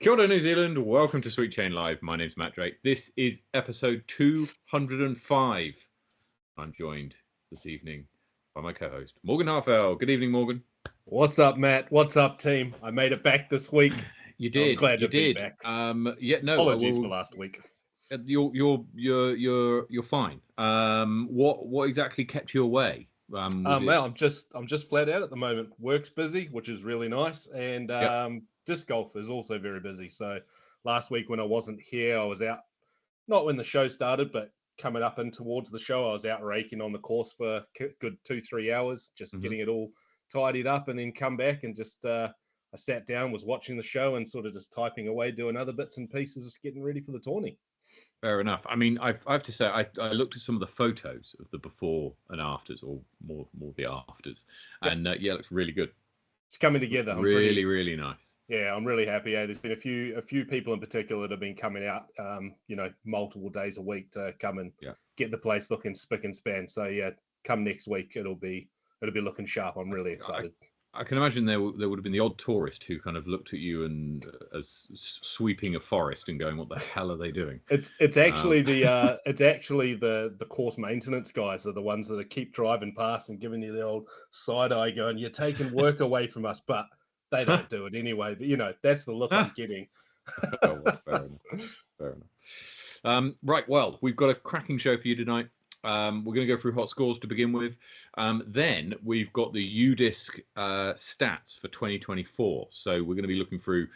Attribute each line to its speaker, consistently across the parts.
Speaker 1: Kia ora, New Zealand. Welcome to Sweet Chain Live. My name's Matt Drake. This is episode 205. I'm joined this evening by my co-host, Morgan Harfell. Good evening, Morgan.
Speaker 2: What's up, Matt? What's up, team? I made it back this week.
Speaker 1: You did.
Speaker 2: I'm glad
Speaker 1: you
Speaker 2: to be
Speaker 1: did.
Speaker 2: back.
Speaker 1: Apologies
Speaker 2: for last week.
Speaker 1: You're fine. What exactly kept you away?
Speaker 2: Well, I'm just flat out at the moment. Work's busy, which is really nice, and disc golf is also very busy. So last week when I wasn't here, I was out, not when the show started, but coming up and towards the show, I was out raking on the course for a good 2-3 hours, just getting it all tidied up, and then come back and just I sat down, was watching the show and sort of just typing away, doing other bits and pieces, just getting ready for the tourney.
Speaker 1: Fair enough. I mean, I have to say, I looked at some of the photos of the before and afters, or more the afters, and it looks really good.
Speaker 2: It's coming together.
Speaker 1: Really nice.
Speaker 2: Yeah, I'm really happy. There's been a few people in particular that have been coming out, multiple days a week to come and get the place looking spick and span. So yeah, come next week, it'll be looking sharp. I'm really excited.
Speaker 1: I can imagine there would have been the odd tourist who kind of looked at you and as sweeping a forest and going, "What the hell are they doing?"
Speaker 2: It's actually the course maintenance guys are the ones that keep driving past and giving you the old side eye, going, "You're taking work away from us," but they don't do it anyway. But that's the look I'm getting.
Speaker 1: Oh, well, fair enough. Right. Well, we've got a cracking show for you tonight. We're going to go through hot scores to begin with. Then we've got the UDisc stats for 2024. So we're going to be looking through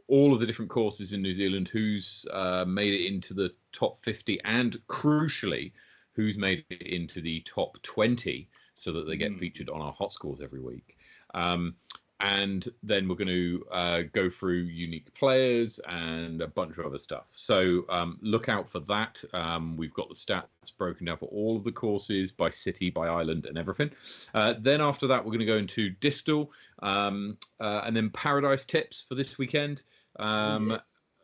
Speaker 1: all of the different courses in New Zealand, who's made it into the top 50, and crucially, who's made it into the top 20, so that they get featured on our hot scores every week. And then we're going to go through unique players and a bunch of other stuff. So look out for that. We've got the stats broken down for all of the courses by city, by island, and everything. Then after that, we're going to go into Distal, and then Paradise tips for this weekend,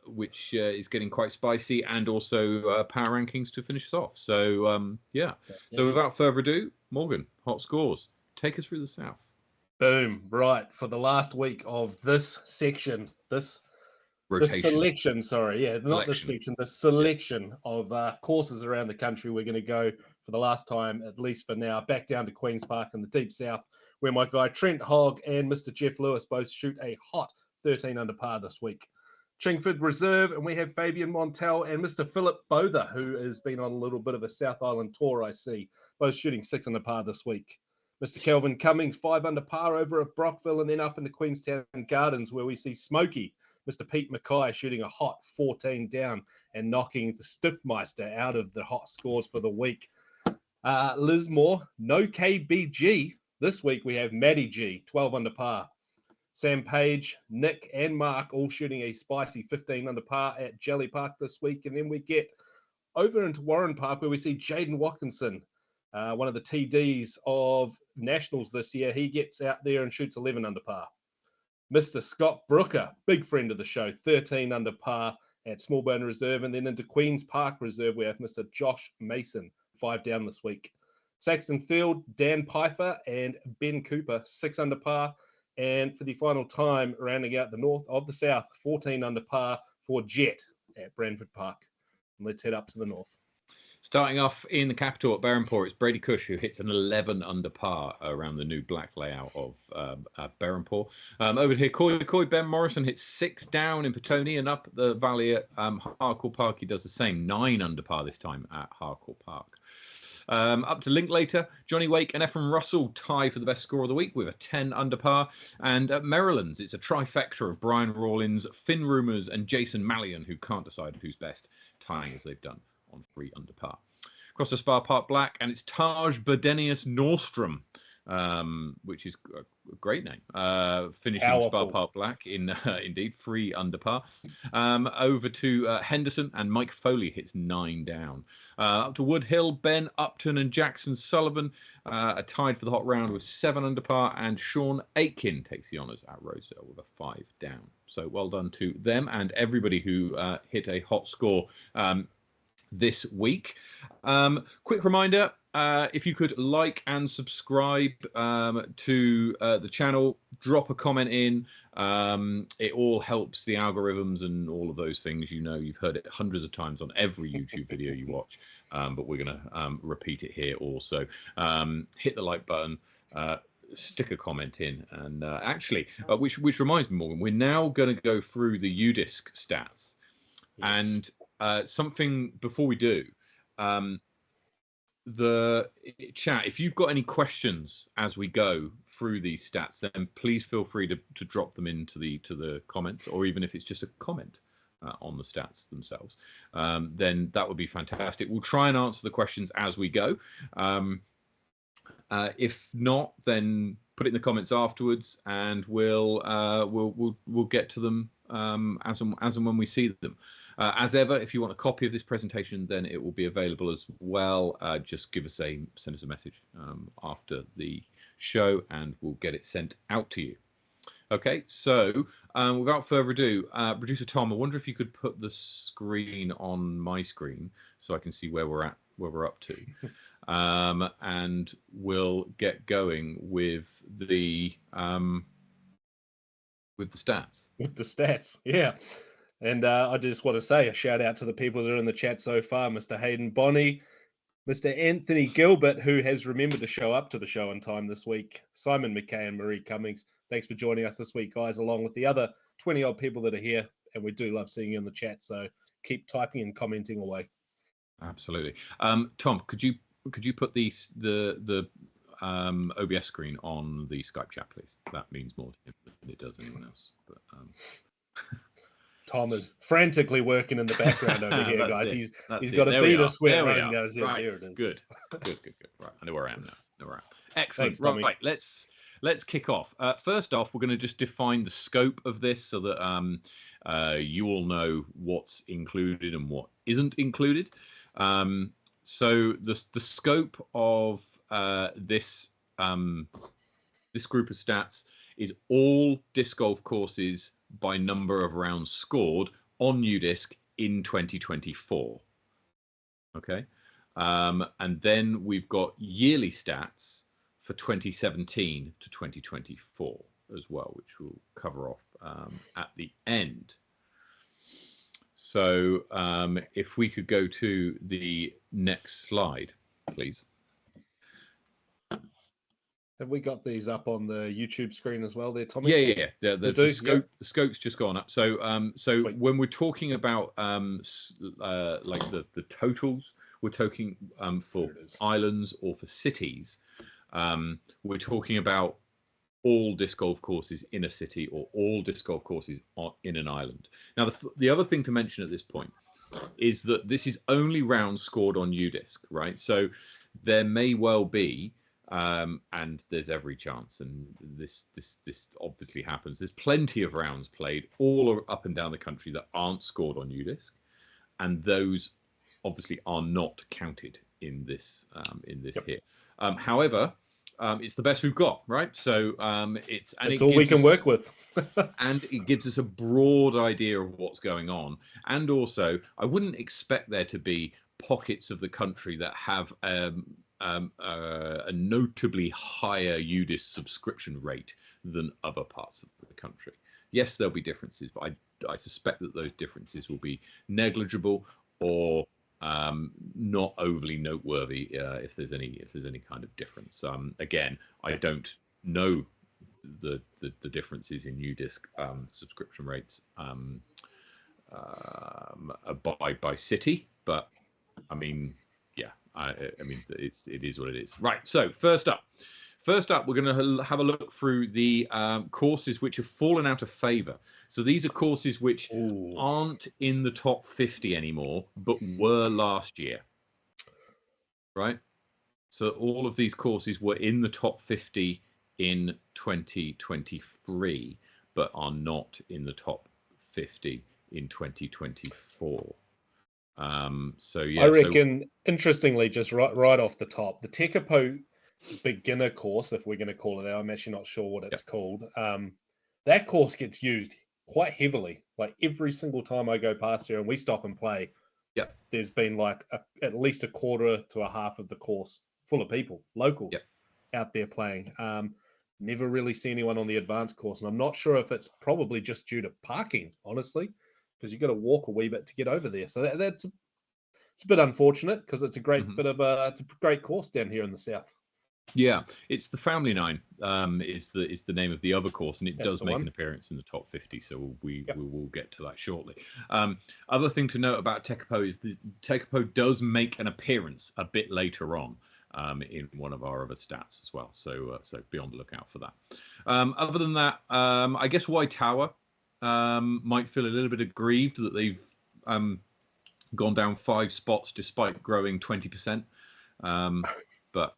Speaker 1: which is getting quite spicy, and also power rankings to finish us off. So So without further ado, Morgan, hot scores. Take us through the South.
Speaker 2: Boom. Right. For the last week of this section, this selection of courses around the country, we're going to go for the last time, at least for now, back down to Queen's Park in the deep south, where my guy Trent Hogg and Mr. Jeff Lewis both shoot a hot 13 under par this week. Chingford Reserve, and we have Fabian Montel and Mr. Philip Bother, who has been on a little bit of a South Island tour, I see, both shooting 6 under par this week. Mr. Kelvin Cummings, 5 under par over at Brockville, and then up into Queenstown Gardens, where we see Smokey, Mr. Pete Mackay, shooting a hot 14 down and knocking the Stiffmeister out of the hot scores for the week. Lismore, no KBG. This week we have Maddie G, 12 under par. Sam Page, Nick, and Mark all shooting a spicy 15 under par at Jelly Park this week. And then we get over into Warren Park, where we see Jaden Watkinson, one of the TDs of Nationals this year. He gets out there and shoots 11 under par. Mr. Scott Brooker, big friend of the show, 13 under par at Smallbone Reserve. And then into Queen's Park Reserve, we have Mr. Josh Mason, 5 down this week. Saxton Field, Dan Pfeiffer and Ben Cooper, 6 under par. And for the final time, rounding out the north of the south, 14 under par for Jet at Branford Park. And let's head up to the north.
Speaker 1: Starting off in the capital at Berhampore, it's Brady Cush who hits an 11 under par around the new black layout of Berhampore. Over here, Coy Ben Morrison hits 6 down in Petone, and up the valley at Harcourt Park, he does the same, 9 under par this time at Harcourt Park. Up to Linklater, Johnny Wake and Ephraim Russell tie for the best score of the week with a 10 under par. And at Maryland's, it's a trifecta of Brian Rawlins, Finn Rumours, and Jason Mallion, who can't decide who's best, tying as they've done on 3 under par. Across the Spa Park Black, and it's Taj Bedenius Nordstrom, which is a great name. Finishing Spa Park Black in indeed 3 under par. Over to Henderson, and Mike Foley hits 9 down. Up to Wood Hill, Ben Upton and Jackson Sullivan are tied for the hot round with 7 under par, and Sean Aitken takes the honours at Rosedale with a 5 down. So well done to them and everybody who hit a hot score this week. Quick reminder, if you could like and subscribe to the channel, drop a comment in. It all helps the algorithms and all of those things. You know, you've heard it hundreds of times on every YouTube video you watch, but we're going to repeat it here also. Hit the like button. Stick a comment in, and actually, which reminds me, Morgan, we're now going to go through the UDisc stats. Yes. And something before we do, the chat, if you've got any questions as we go through these stats, then please feel free to drop them into the comments, or even if it's just a comment on the stats themselves, then that would be fantastic. We'll try and answer the questions as we go. If not, then put it in the comments afterwards, and we'll get to them as and when we see them. As ever, if you want a copy of this presentation, then it will be available as well. Just send us a message after the show, and we'll get it sent out to you. Okay, so without further ado, producer Tom, I wonder if you could put the screen on my screen so I can see where we're up to, and we'll get going with the stats.
Speaker 2: With the stats, yeah. And I just want to say a shout out to the people that are in the chat so far, Mr. Hayden Bonney, Mr. Anthony Gilbert, who has remembered to show up to the show on time this week, Simon McKay and Marie Cummings. Thanks for joining us this week, guys, along with the other 20-odd people that are here. And we do love seeing you in the chat, so keep typing and commenting away.
Speaker 1: Absolutely. Tom, could you put the OBS screen on the Skype chat, please? That means more to him than it does anyone else. But
Speaker 2: Tom is frantically working in the background over here, guys. He's got a beat of sweat running down his head.
Speaker 1: Right.
Speaker 2: There it is.
Speaker 1: Good. Right, I know where I am now. Excellent. Thanks, right, let's kick off. First off, we're going to just define the scope of this so that you all know what's included and what isn't included. So the scope of this group of stats is all disc golf courses by number of rounds scored on UDisc in 2024. Okay, and then we've got yearly stats for 2017 to 2024 as well, which we'll cover off at the end. So if we could go to the next slide, please.
Speaker 2: Have we got these up on the YouTube screen as well there, Tommy?
Speaker 1: Yeah. The scope's just gone up. So when we're talking about like the totals, we're talking for islands or for cities. We're talking about all disc golf courses in a city or all disc golf courses in an island. Now, the other thing to mention at this point is that this is only rounds scored on UDisc, right? So there may well be, and there's every chance, and this obviously happens, there's plenty of rounds played all up and down the country that aren't scored on UDisc, and those obviously are not counted in this here. However, it's the best we've got, right? So it's
Speaker 2: all we can work with.
Speaker 1: And it gives us a broad idea of what's going on. And also, I wouldn't expect there to be pockets of the country that have a notably higher UDisc subscription rate than other parts of the country. Yes, there'll be differences, but I suspect that those differences will be negligible or not overly noteworthy if there's any kind of difference. Again, I don't know the differences in UDisc subscription rates by city, but I mean, yeah, I mean it is what it is. Right. So first up, we're going to have a look through the courses which have fallen out of favour. So these are courses which aren't in the top 50 anymore, but were last year. Right? So all of these courses were in the top 50 in 2023, but are not in the top 50 in 2024. So yeah,
Speaker 2: I reckon, interestingly, just right off the top, the Tekapo beginner course, if we're going to call it that, I'm actually not sure what it's called. That course gets used quite heavily. Like every single time I go past there and we stop and play, there's been like at least a quarter to a half of the course full of people, locals
Speaker 1: Yep.
Speaker 2: out there playing. Never really see anyone on the advanced course, and I'm not sure if it's probably just due to parking, honestly, because you've got to walk a wee bit to get over there. So it's a bit unfortunate because it's a great
Speaker 1: Mhm.
Speaker 2: bit of it's a great course down here in the south.
Speaker 1: Yeah, it's the Family Nine. Is the name of the other course, and it
Speaker 2: That's
Speaker 1: does
Speaker 2: the
Speaker 1: make
Speaker 2: one.
Speaker 1: an appearance in the top 50. So we
Speaker 2: Yep.
Speaker 1: will get to that shortly. Other thing to note about Tekapo is the Tekapo does make an appearance a bit later on in one of our other stats as well. So be on the lookout for that. Other than that, I guess White Tower might feel a little bit aggrieved that they've gone down 5 spots despite growing 20%. But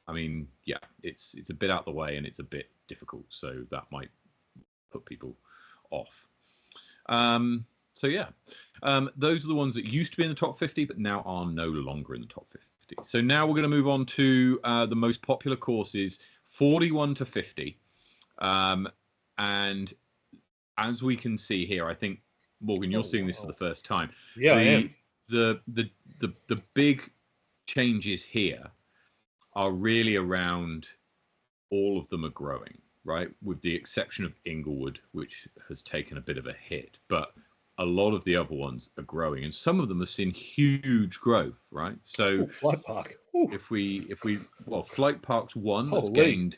Speaker 1: I mean, yeah, it's a bit out the way and it's a bit difficult, so that might put people off. So yeah, those are the ones that used to be in the top 50, but now are no longer in the top 50. So now we're going to move on to the most popular courses, 41 to 50, and as we can see here, I think Morgan, you're seeing this for the first time.
Speaker 2: Yeah, I am.
Speaker 1: The big changes here are really around all of them are growing, right? With the exception of Inglewood, which has taken a bit of a hit, but a lot of the other ones are growing, and some of them have seen huge growth, right? So
Speaker 2: Flight Park.
Speaker 1: if we Flight Park's one that's
Speaker 2: Holy.
Speaker 1: gained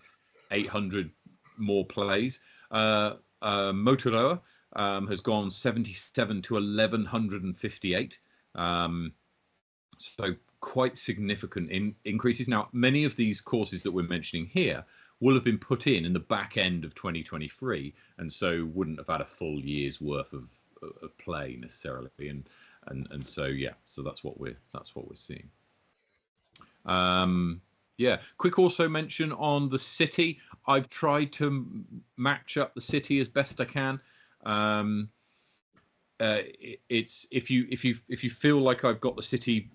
Speaker 1: 800 more plays. Motorola has gone 77 to 1158. So quite significant increases. Now, many of these courses that we're mentioning here will have been put in the back end of 2023, and so wouldn't have had a full year's worth of play necessarily. And so yeah, so that's what we're seeing. Yeah, quick also mention on the city. I've tried to match up the city as best I can. It's if you feel like I've got the city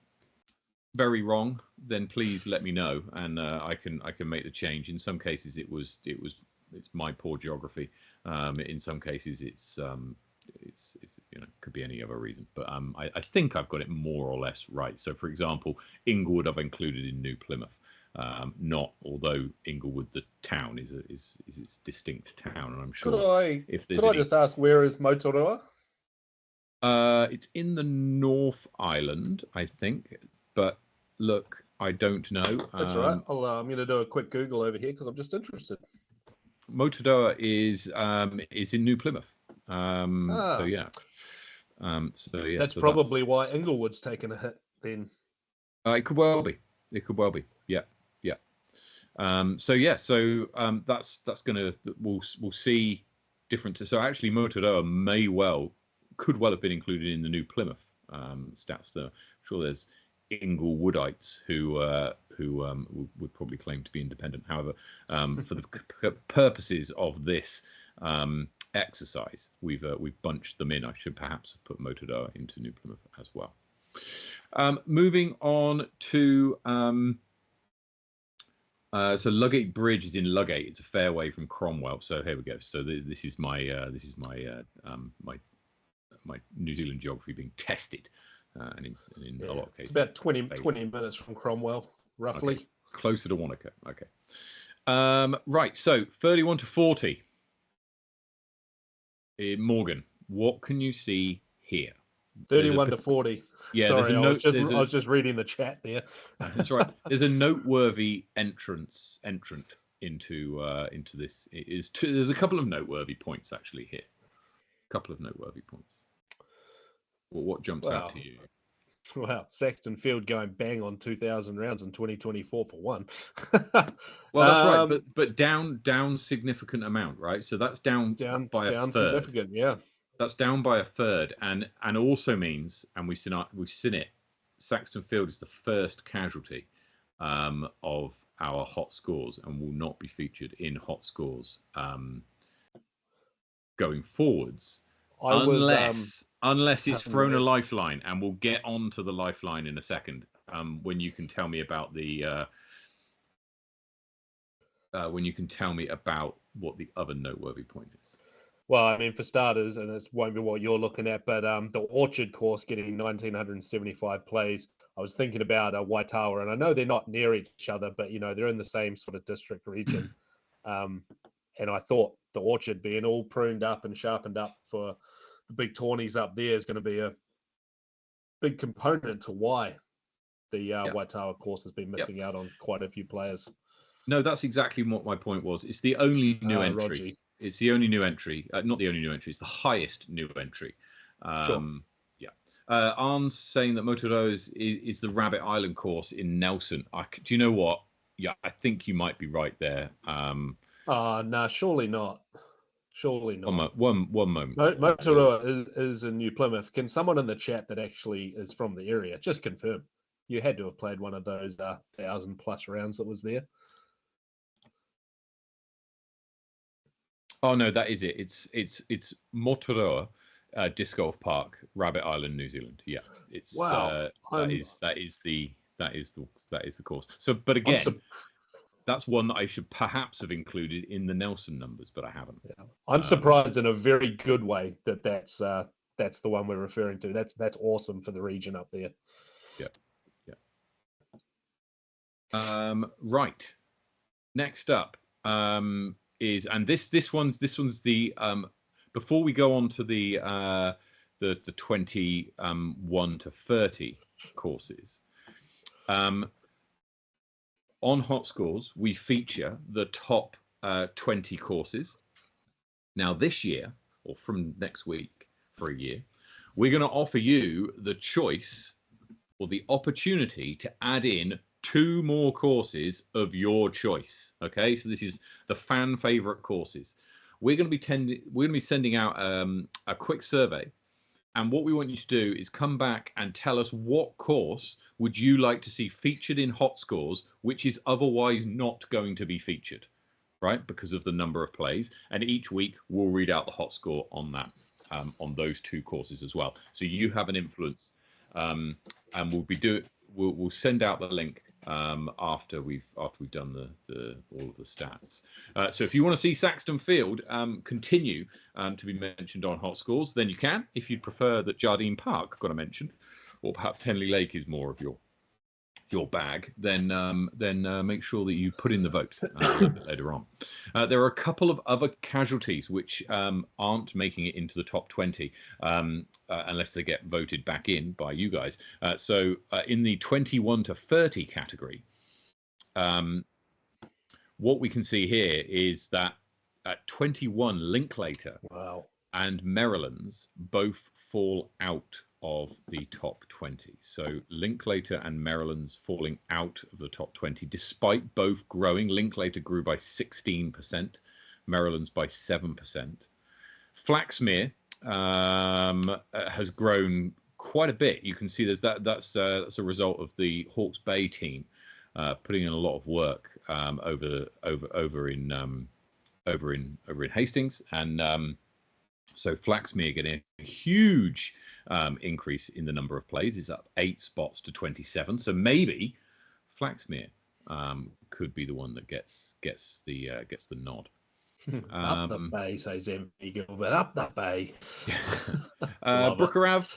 Speaker 1: very wrong, then please let me know, and I can make the change. In some cases, it's my poor geography. In some cases, it's could be any other reason, but I think I've got it more or less right. So, for example, Inglewood I've included in New Plymouth, although Inglewood the town is its distinct town, and I'm sure
Speaker 2: could I just ask, where is Motorola?
Speaker 1: It's in the North Island, I think, but look, I don't know.
Speaker 2: That's all right. I'm going to do a quick Google over here because I'm just interested.
Speaker 1: Motodoa is in New Plymouth. So yeah.
Speaker 2: That's probably why Inglewood's taken a hit then.
Speaker 1: It could well be. Yeah. So yeah. So that's gonna we'll see differences. So actually, Motodoa could well have been included in the New Plymouth stats. There, I'm sure there's Inglewoodites who would probably claim to be independent. However, for the purposes of this exercise, we've bunched them in. I should perhaps have put Motodoa into New Plymouth as well. Moving on to so Ludgate Bridge is in Ludgate. It's a fair way from Cromwell. So here we go. So this is my New Zealand geography being tested, and in a lot of cases,
Speaker 2: it's about 20 minutes from Cromwell, roughly.
Speaker 1: Okay. Closer to Wanaka. Okay. Right. So 31 to 40. Morgan, what can you see here?
Speaker 2: 31 to 40.
Speaker 1: Yeah,
Speaker 2: sorry, I was just reading the chat there.
Speaker 1: That's right. There's a noteworthy entrant into this. There's a couple of noteworthy points actually here. A couple of noteworthy points. Well, what jumps out to you?
Speaker 2: Wow, Saxton Field going bang on 2,000 rounds in 2024 for one.
Speaker 1: Well, that's right, but down significant amount, right? So that's down by a third.
Speaker 2: Significant, yeah.
Speaker 1: That's down by a third, and also means, and we've seen it. Saxton Field is the first casualty of our hot scores, and will not be featured in hot scores going forwards, unless it's thrown a lifeline, and we'll get onto the lifeline in a second. When you can tell me about what the other noteworthy point is.
Speaker 2: Well, I mean, for starters, and this won't be what you're looking at, but the Orchard course getting 1,975 plays. I was thinking about Waitawa, and I know they're not near each other, but they're in the same sort of district region. And I thought the orchard being all pruned up and sharpened up for the big tawnies up there is going to be a big component to why the Waitawa course has been missing out on quite a few players.
Speaker 1: No, that's exactly what my point was. It's the only new entry.
Speaker 2: Roger.
Speaker 1: It's the only new entry. Not the only new entry. It's the highest new entry.
Speaker 2: Sure.
Speaker 1: Yeah. Arn's saying that Motorola is the Rabbit Island course in Nelson. Do you know what? Yeah, I think you might be right there.
Speaker 2: No, surely not. Surely not.
Speaker 1: One moment.
Speaker 2: Motorola is in New Plymouth. Can someone in the chat that actually is from the area just confirm? You had to have played one of those 1,000+ rounds that was there.
Speaker 1: Oh no, that is it. It's Motorola Disc Golf Park, Rabbit Island, New Zealand. Yeah, it's
Speaker 2: wow.
Speaker 1: That is the course. So, but again, that's one that I should perhaps have included in the Nelson numbers, but I haven't.
Speaker 2: Yeah. I'm surprised in a very good way that's the one we're referring to. That's awesome for the region up there.
Speaker 1: Yeah. Right. Next up is, and this one's the before we go on to the 21 to 30 courses. On Hot Scores, we feature the top 20 courses. Now this year, or from next week for a year, we're going to offer you the choice or the opportunity to add in 2 more courses of your choice. Okay, so this is the fan favorite courses. We're going to be sending out a quick survey, and what we want you to do is come back and tell us what course would you like to see featured in Hot Scores, which is otherwise not going to be featured, right? Because of the number of plays, and each week we'll read out the Hot Score on that, on those 2 courses as well. So you have an influence, and we'll send out the link after we've done all of the stats. So if you want to see Saxton Field continue to be mentioned on Hot Scores, then you can. If you'd prefer that Jardine Park got a mention, or perhaps Henley Lake is more of your bag, then make sure that you put in the vote a little bit later on. There are a couple of other casualties which aren't making it into the top 20 unless they get voted back in by you guys. So in the 21 to 30 category, what we can see here is that at 21, Linklater and Maryland's both fall out of the top 20. So Linklater and Maryland's falling out of the top 20, despite both growing. Linklater grew by 16%, Maryland's by 7%. Flaxmere has grown quite a bit. You can see that's a result of the Hawke's Bay team putting in a lot of work over in Hastings, and so Flaxmere getting a huge increase in the number of plays. Is up 8 spots to 27. So maybe Flaxmere could be the one that gets the nod.
Speaker 2: Up the bay, says MV Gilbert. Up the bay.
Speaker 1: Brookerav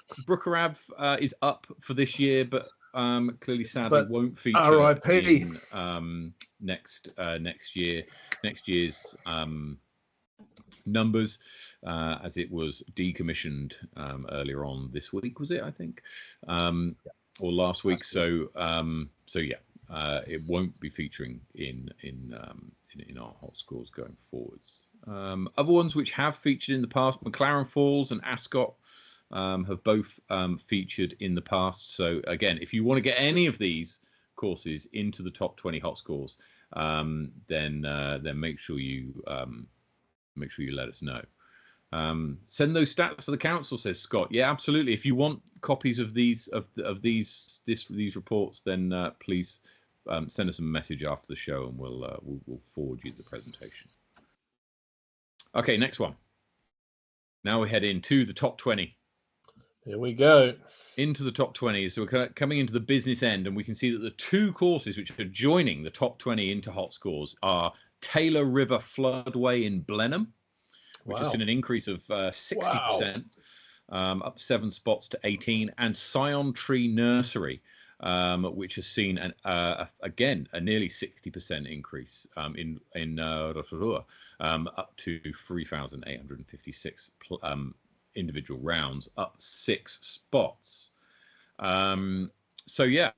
Speaker 1: is up for this year, but clearly, sadly, won't feature
Speaker 2: RIP.
Speaker 1: in next year's numbers, as it was decommissioned earlier on this week, was it? I think, or last week. So yeah, it won't be featuring in our Hot Scores going forwards. Other ones which have featured in the past, McLaren Falls and Ascot, have both featured in the past. So again, if you want to get any of these courses into the top 20 Hot Scores, then make sure you let us know. Send those stats to the council, says Scott. Yeah, absolutely. If you want copies of these reports, then please send us a message after the show, and we'll forward you the presentation. Okay, next one. Now we head into the top 20.
Speaker 2: Here we go.
Speaker 1: Into the top 20. So we're coming into the business end, and we can see that the 2 courses which are joining the top 20 into Hot Scores are Taylor River Floodway in Blenheim, which has seen an increase of 60%, up 7 spots to 18, and Scion Tree Nursery, which has seen again a nearly 60% increase in Rotorua, up to 3,856 individual rounds, up 6 spots. So yeah,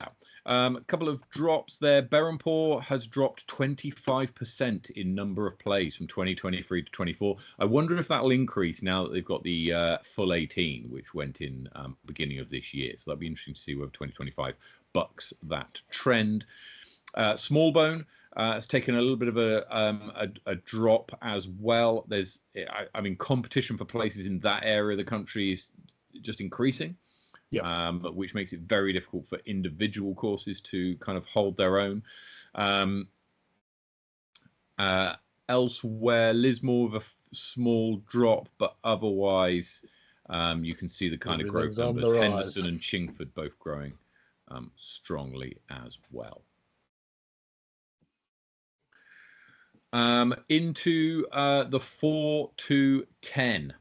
Speaker 1: a couple of drops there. Berhampore has dropped 25% in number of plays from 2023 to 24. I wonder if that'll increase now that they've got the full 18, which went in beginning of this year. So that'll be interesting to see whether 2025 bucks that trend. Smallbone has taken a little bit of a drop as well. There's, I mean, competition for places in that area of the country is just increasing. Which makes it very difficult for individual courses to kind of hold their own. Elsewhere, Lismore with a small drop, but otherwise you can see the kind of growth numbers. Henderson and Chingford both growing strongly as well. Into the 4 to 10.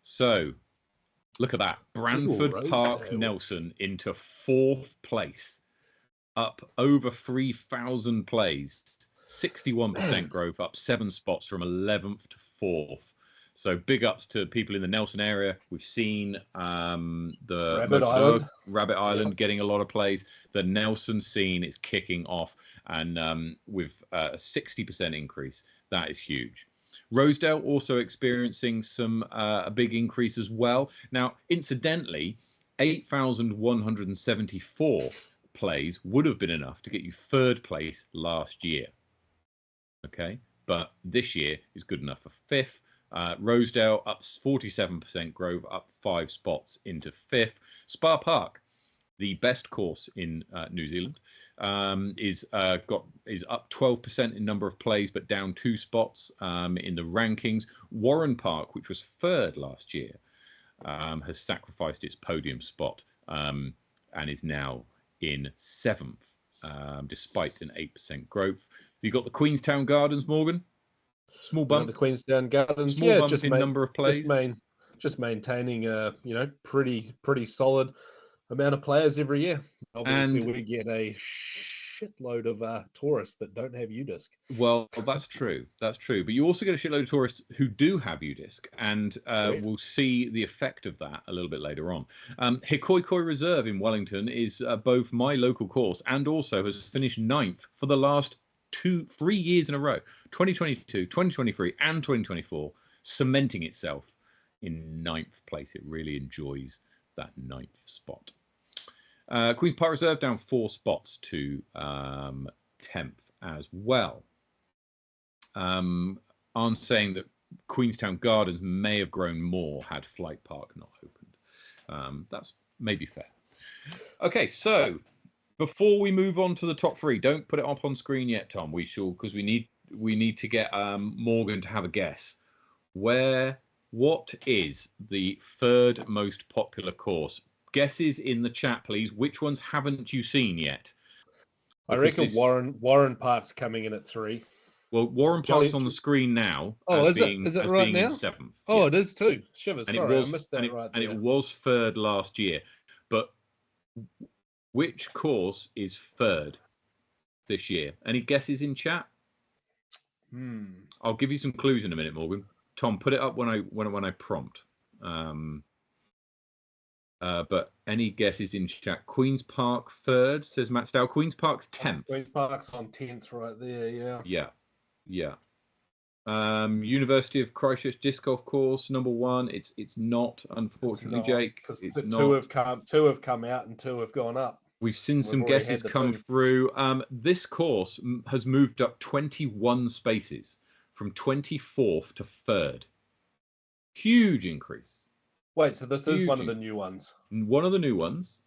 Speaker 1: So look at that. Branford Park Nelson into 4th place, up over 3,000 plays, 61% growth, up 7 spots from 11th to 4th. So big ups to people in the Nelson area. We've seen the Rabbit Island getting a lot of plays. The Nelson scene is kicking off, and with a 60% increase, that is huge. Rosedale also experiencing some a big increase as well. Now, incidentally, 8,174 plays would have been enough to get you 3rd place last year. Okay, but this year is good enough for 5th. Rosedale up 47% growth, up 5 spots into 5th. Spa Park, the best course in New Zealand, is up 12% in number of plays, but down 2 spots in the rankings. Warren Park, which was 3rd last year, has sacrificed its podium spot and is now in 7th, despite an 8% growth. You've got the Queenstown Gardens, Morgan. Small bump.
Speaker 2: The Queenstown Gardens,
Speaker 1: small bump just in number of plays.
Speaker 2: Just maintaining a pretty solid amount of players every year. Obviously, we get a shitload of tourists that don't have UDisc.
Speaker 1: Well, that's true. That's true. But you also get a shitload of tourists who do have UDisc, and we'll see the effect of that a little bit later on. Hikoikoi Reserve in Wellington is both my local course and also has finished 9th for the last 3 years in a row, 2022, 2023, and 2024, cementing itself in 9th place. It really enjoys that 9th spot. Queen's Park Reserve down 4 spots to 10th as well. I'm saying that Queenstown Gardens may have grown more had Flight Park not opened. That's maybe fair. Okay, so before we move on to the top 3, don't put it up on screen yet, Tom. We shall, because we need to get Morgan to have a guess. What is the 3rd most popular course? Guesses in the chat, please. Which ones haven't you seen yet?
Speaker 2: I reckon Warren Park's coming in at 3.
Speaker 1: Well, Warren Park's on the screen now.
Speaker 2: Oh, is it right now?
Speaker 1: In 7th.
Speaker 2: Oh, yeah. It is too. Shivers.
Speaker 1: And
Speaker 2: sorry, I missed that right there.
Speaker 1: And it was 3rd last year. But which course is 3rd this year? Any guesses in chat? I'll give you some clues in a minute, Morgan. Tom, put it up when I prompt. But any guesses in chat? Queen's Park 3rd, says Matt Stow. Queen's Park's 10th.
Speaker 2: Queen's Park's on 10th right there,
Speaker 1: yeah. University of Christchurch Disc Golf Course, number 1. It's not, unfortunately, Jake. It's not.
Speaker 2: 2 have come out and 2 have gone up.
Speaker 1: We've seen some guesses come through. This course has moved up 21 spaces from 24th to 3rd. Huge increase.
Speaker 2: Wait, so this is one of the new ones?
Speaker 1: One of the new ones,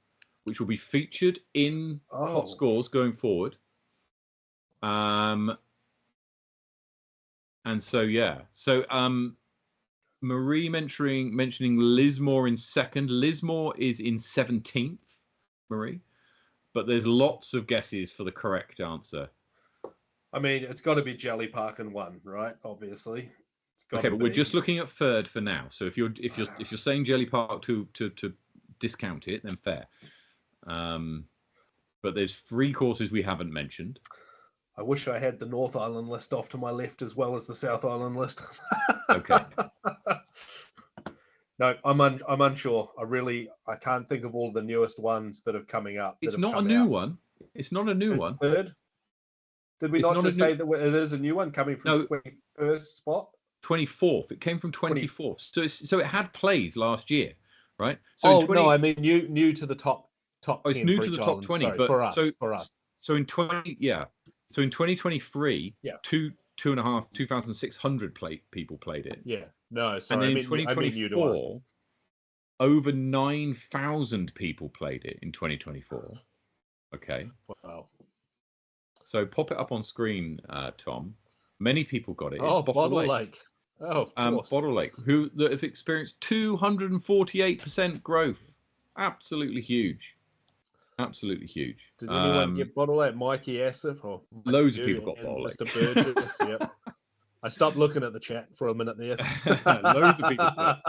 Speaker 1: which will be featured in Hot Scores going forward. And so, yeah. So, Marie mentioning Lismore in 2nd. Lismore is in 17th, Marie. But there's lots of guesses for the correct answer.
Speaker 2: I mean, it's got to be Jelly Park in 1, right? Obviously.
Speaker 1: Okay, but we're just looking at 3rd for now. So if you're saying Jelly Park to discount it, then fair. But there's 3 courses we haven't mentioned.
Speaker 2: I wish I had the North Island list off to my left as well as the South Island list.
Speaker 1: Okay.
Speaker 2: No, I'm unsure. I can't think of all the newest ones that are coming up.
Speaker 1: It's not a new one. It's not a new one.
Speaker 2: Third? Did we not just say that it is a new one coming from 21st spot?
Speaker 1: 24th. It came from 24th. So it had plays last year, right? So
Speaker 2: no, I mean new to the top 10.
Speaker 1: It's new to the top 20,
Speaker 2: Sorry,
Speaker 1: but
Speaker 2: for us.
Speaker 1: So in 2023, 2,600 people played it.
Speaker 2: Yeah. No, sorry.
Speaker 1: And then in 2024, over 9,000 people played it in 2024. Okay.
Speaker 2: Wow.
Speaker 1: So pop it up on screen, Tom. Many people got it.
Speaker 2: It's Bottle Lake. Oh, of course.
Speaker 1: Bottle Lake, that have experienced 248% growth. Absolutely huge. Absolutely huge.
Speaker 2: Did anyone get Bottle Lake? Mikey Asif? Or
Speaker 1: loads of people got Bottle Lake.
Speaker 2: Mr. Burgess, yep. I stopped looking at the chat for a minute there.
Speaker 1: Loads of people got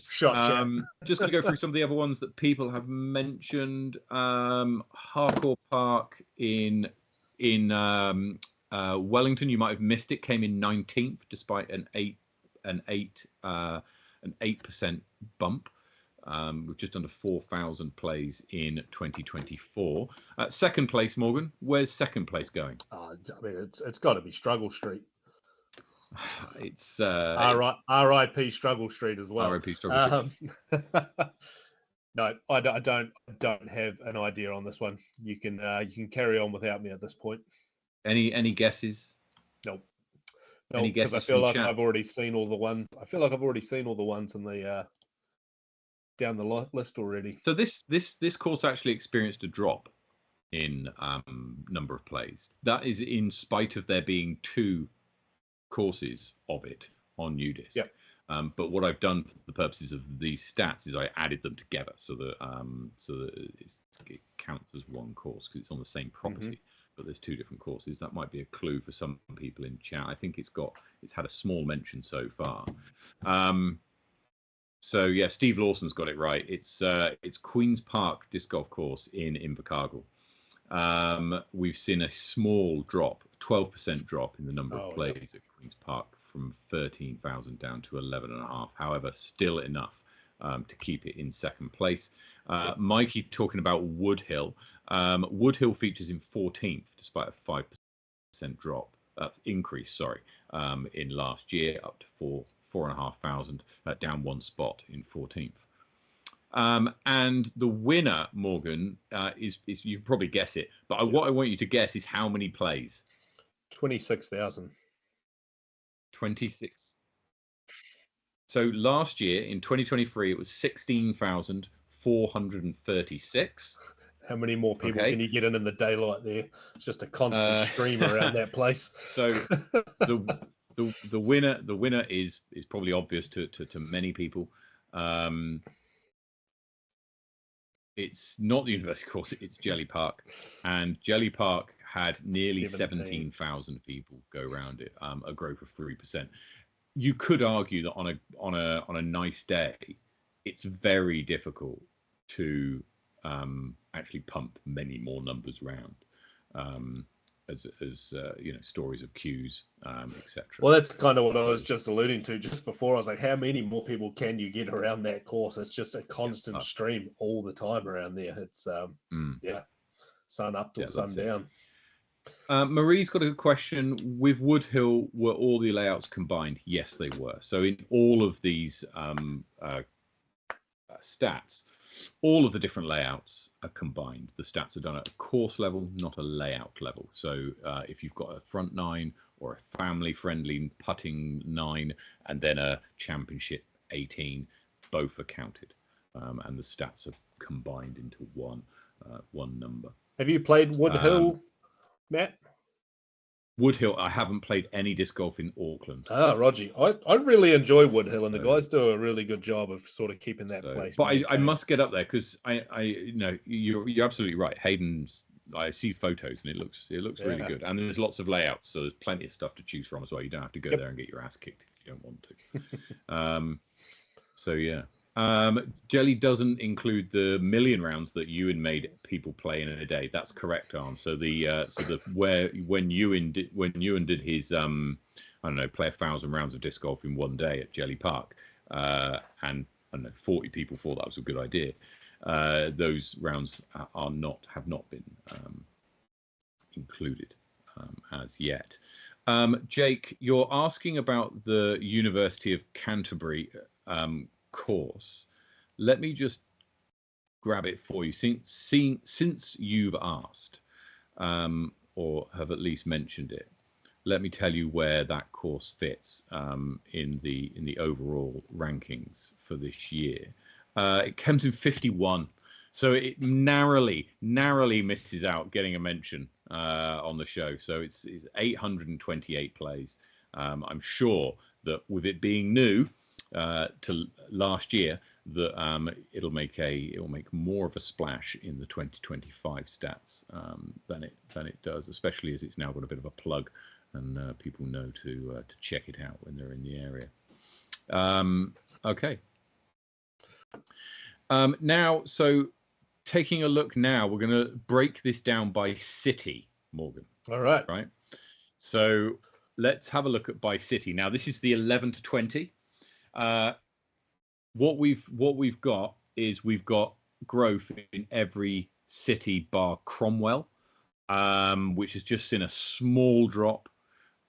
Speaker 2: Shot
Speaker 1: just going to go through some of the other ones that people have mentioned. Hardcore Park in Wellington, you might have missed it, came in 19th despite an 8% bump. With just under 4,000 plays in 2024. Second place, Morgan. Where's second place going?
Speaker 2: I mean, it's got to be Struggle Street.
Speaker 1: It's
Speaker 2: R.I.P. Struggle Street as well.
Speaker 1: R.I.P. Struggle Street.
Speaker 2: No, I don't have an idea on this one. You can carry on without me at this point.
Speaker 1: Any guesses?
Speaker 2: Nope.
Speaker 1: Any guesses?
Speaker 2: I feel like I've already seen all the ones. I feel like I've already seen all the ones in the down the list already.
Speaker 1: So this course actually experienced a drop in number of plays. That is in spite of there being 2 courses of it on UDisc.
Speaker 2: Yep.
Speaker 1: But what I've done for the purposes of these stats is I added them together so that it counts as one course because it's on the same property. But there's 2 different courses. That might be a clue for some people in chat. I think it's had a small mention so far. So yeah, Steve Lawson's got it right. It's Queen's Park Disc Golf Course in Invercargill. We've seen a small drop, 12% drop in the number of plays at Queen's Park from 13,000 down to 11.5. However, still enough to keep it in second place. Mikey talking about Woodhill. Woodhill features in 14th despite a 5% increase. In last year up to 4,500, down 1 spot in 14th. And the winner, Morgan, is you can probably guess it, but what I want you to guess is how many plays.
Speaker 2: 26,000.
Speaker 1: 26. So last year in 2023, it was 16,436.
Speaker 2: How many more people can you get in the daylight there? It's just a constant stream around that place.
Speaker 1: So the winner is probably obvious to many people. It's not the university course, it's Jelly Park, and Jelly Park had nearly 17,000 people go around it, a growth of 3%. You could argue that on a nice day, it's very difficult to actually pump many more numbers round. As stories of queues, etc.
Speaker 2: Well, that's kind of what I was just alluding to just before. I was like, how many more people can you get around that course? It's just a constant stream all the time around there. It's sun up till sun down.
Speaker 1: Marie's got a good question. With Woodhill, were all the layouts combined? Yes, they were. So in all of these stats, all of the different layouts are combined. The stats are done at a course level, not a layout level. So if you've got a front 9 or a family-friendly putting 9 and then a championship 18, both are counted, and the stats are combined into one number.
Speaker 2: Have you played Woodhill, Matt?
Speaker 1: Woodhill, I haven't played any disc golf in Auckland.
Speaker 2: Roger. I really enjoy Woodhill, and the guys do a really good job of sort of keeping that place.
Speaker 1: But I must get up there because you're absolutely right. Hayden's, I see photos and it looks really good, and there's lots of layouts, so there's plenty of stuff to choose from as well. You don't have to go there and get your ass kicked if you don't want to. So yeah. Jelly doesn't include the million rounds that Ewan made people play in a day. That's correct, Arn. So when Ewan did his I don't know, play 1,000 rounds of disc golf in one day at Jelly Park, and I don't know, 40 people thought that was a good idea. Those rounds have not been included as yet. Jake, you're asking about the University of Canterbury course. Let me just grab it for you. Since you've asked, or have at least mentioned it, let me tell you where that course fits in the overall rankings for this year. It comes in 51, so it narrowly misses out getting a mention on the show. So it's 828 plays. I'm sure that with it being new to last year, that it'll make more of a splash in the 2025 stats than it does, especially as it's now got a bit of a plug, and people know to check it out when they're in the area. Okay. Now, so taking a look now, we're going to break this down by city, Morgan.
Speaker 2: All right.
Speaker 1: Right. So let's have a look at by city. Now, this is the 11 to 20. What we've got is we've got growth in every city bar Cromwell, which has just seen a small drop.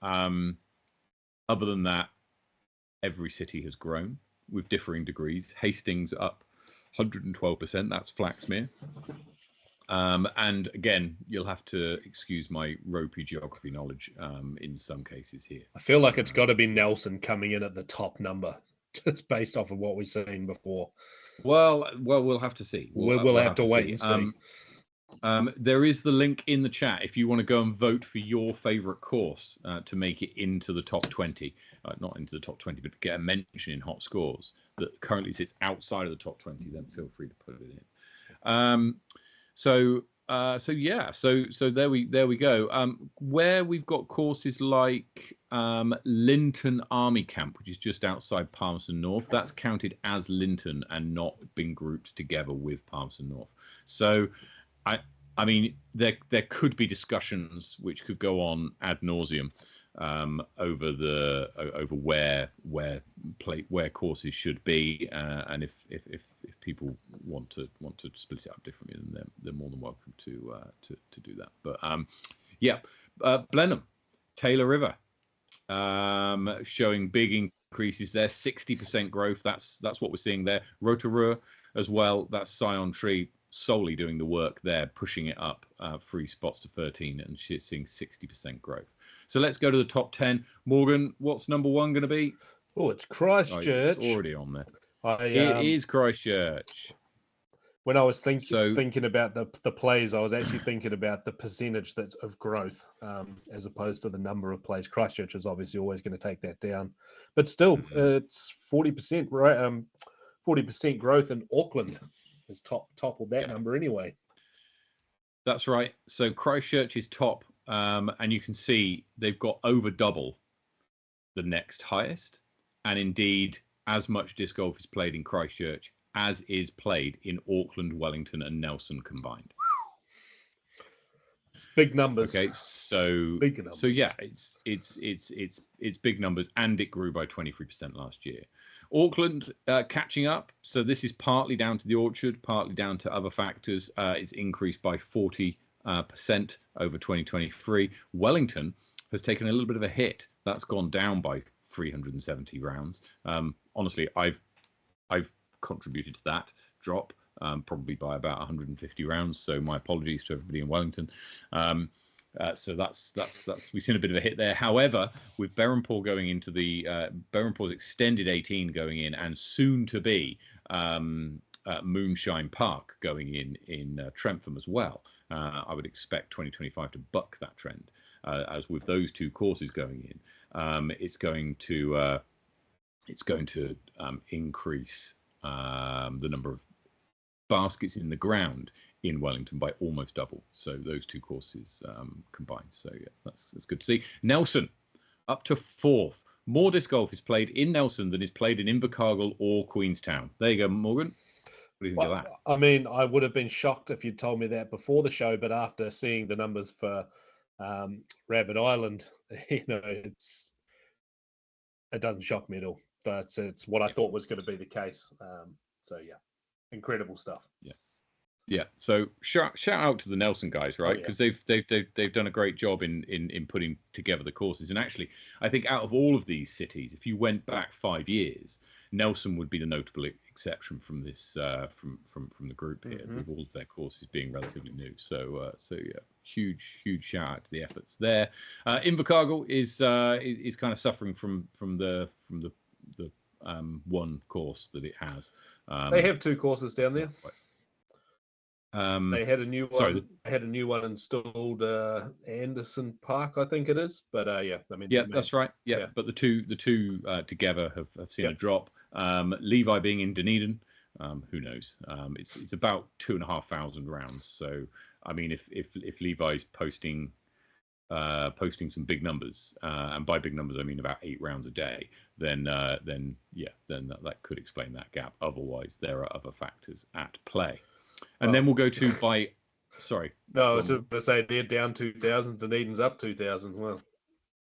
Speaker 1: Other than that, every city has grown with differing degrees. Hastings up 112%. That's Flaxmere. And again, you'll have to excuse my ropey geography knowledge in some cases here.
Speaker 2: I feel like it's got to be Nelson coming in at the top number, just based off of what we've seen before.
Speaker 1: Well, we'll have to see.
Speaker 2: We'll have to wait and see.
Speaker 1: There is the link in the chat if you want to go and vote for your favorite course to make it into the top 20. Not into the top 20, but get a mention in hot scores that currently sits outside of the top 20. Then feel free to put it in. So there we go. Where we've got courses like Linton Army Camp, which is just outside Palmerston North, that's counted as Linton and not been grouped together with Palmerston North. So I mean, there could be discussions which could go on ad nauseum over where courses should be, and if people want to split it up differently, then they're more than welcome to do that. But Blenheim, Taylor River, showing big increases there, 60% growth. That's what we're seeing there. Rotorua as well. That's Scion Tree solely doing the work there, pushing it up 3 spots to 13, and seeing 60% growth. So let's go to the top 10. Morgan, what's number 1 going to be?
Speaker 2: Oh, it's Christchurch.
Speaker 1: It's already on there. It is Christchurch.
Speaker 2: When I was thinking about the plays, I was actually thinking about the percentage that's of growth as opposed to the number of plays. Christchurch is obviously always going to take that down, but still, it's 40%, right? 40% growth in Auckland has toppled that number anyway.
Speaker 1: That's right. So Christchurch is top, and you can see they've got over double the next highest, and indeed as much disc golf is played in Christchurch as is played in Auckland, Wellington, and Nelson combined.
Speaker 2: It's big numbers.
Speaker 1: Okay, so
Speaker 2: big numbers.
Speaker 1: So yeah, it's big numbers, and it grew by 23% last year. Auckland catching up. So this is partly down to the orchard, partly down to other factors. It's increased by 40% over 2023. Wellington has taken a little bit of a hit. That's gone down by 370 rounds. Honestly, I've contributed to that drop, probably by about 150 rounds. So my apologies to everybody in Wellington. So that's we've seen a bit of a hit there. However, with Berhampore going into the Berhampore's extended 18 going in, and soon to be Moonshine Park going in Trentham as well, I would expect 2025 to buck that trend. As with those two courses going in, it's going to increase the number of baskets in the ground in Wellington by almost double. So those two courses combined. So yeah, that's good to see. Nelson up to 4th more disc golf is played in Nelson than is played in Invercargill or Queenstown. There you go, Morgan. What do you think of that?
Speaker 2: I mean, I would have been shocked if you'd told me that before the show, but after seeing the numbers for Rabbit Island, it doesn't shock me at all. But it's what I thought was going to be the case. So yeah, incredible stuff.
Speaker 1: Yeah. So shout out to the Nelson guys, right? Because they've done a great job in putting together the courses. And actually, I think out of all of these cities, if you went back 5 years, Nelson would be the notable exception from this from the group here, with all of their courses being relatively new. So yeah, huge shout out to the efforts there. Invercargill is kind of suffering from the one course that it has.
Speaker 2: They have 2 courses down there. They had a new one. They had a new one installed, Anderson Park, I think it is. But yeah, I mean,
Speaker 1: that's right. Yeah, but the two together have seen a drop. Levi being in Dunedin, who knows? It's about 2,500 rounds. So I mean, if Levi's posting some big numbers, and by big numbers I mean about 8 rounds a day, then that could explain that gap. Otherwise, there are other factors at play. And then we'll go to by. Sorry.
Speaker 2: No, I was just going to say they're down 2,000. Dunedin's up 2,000. Well,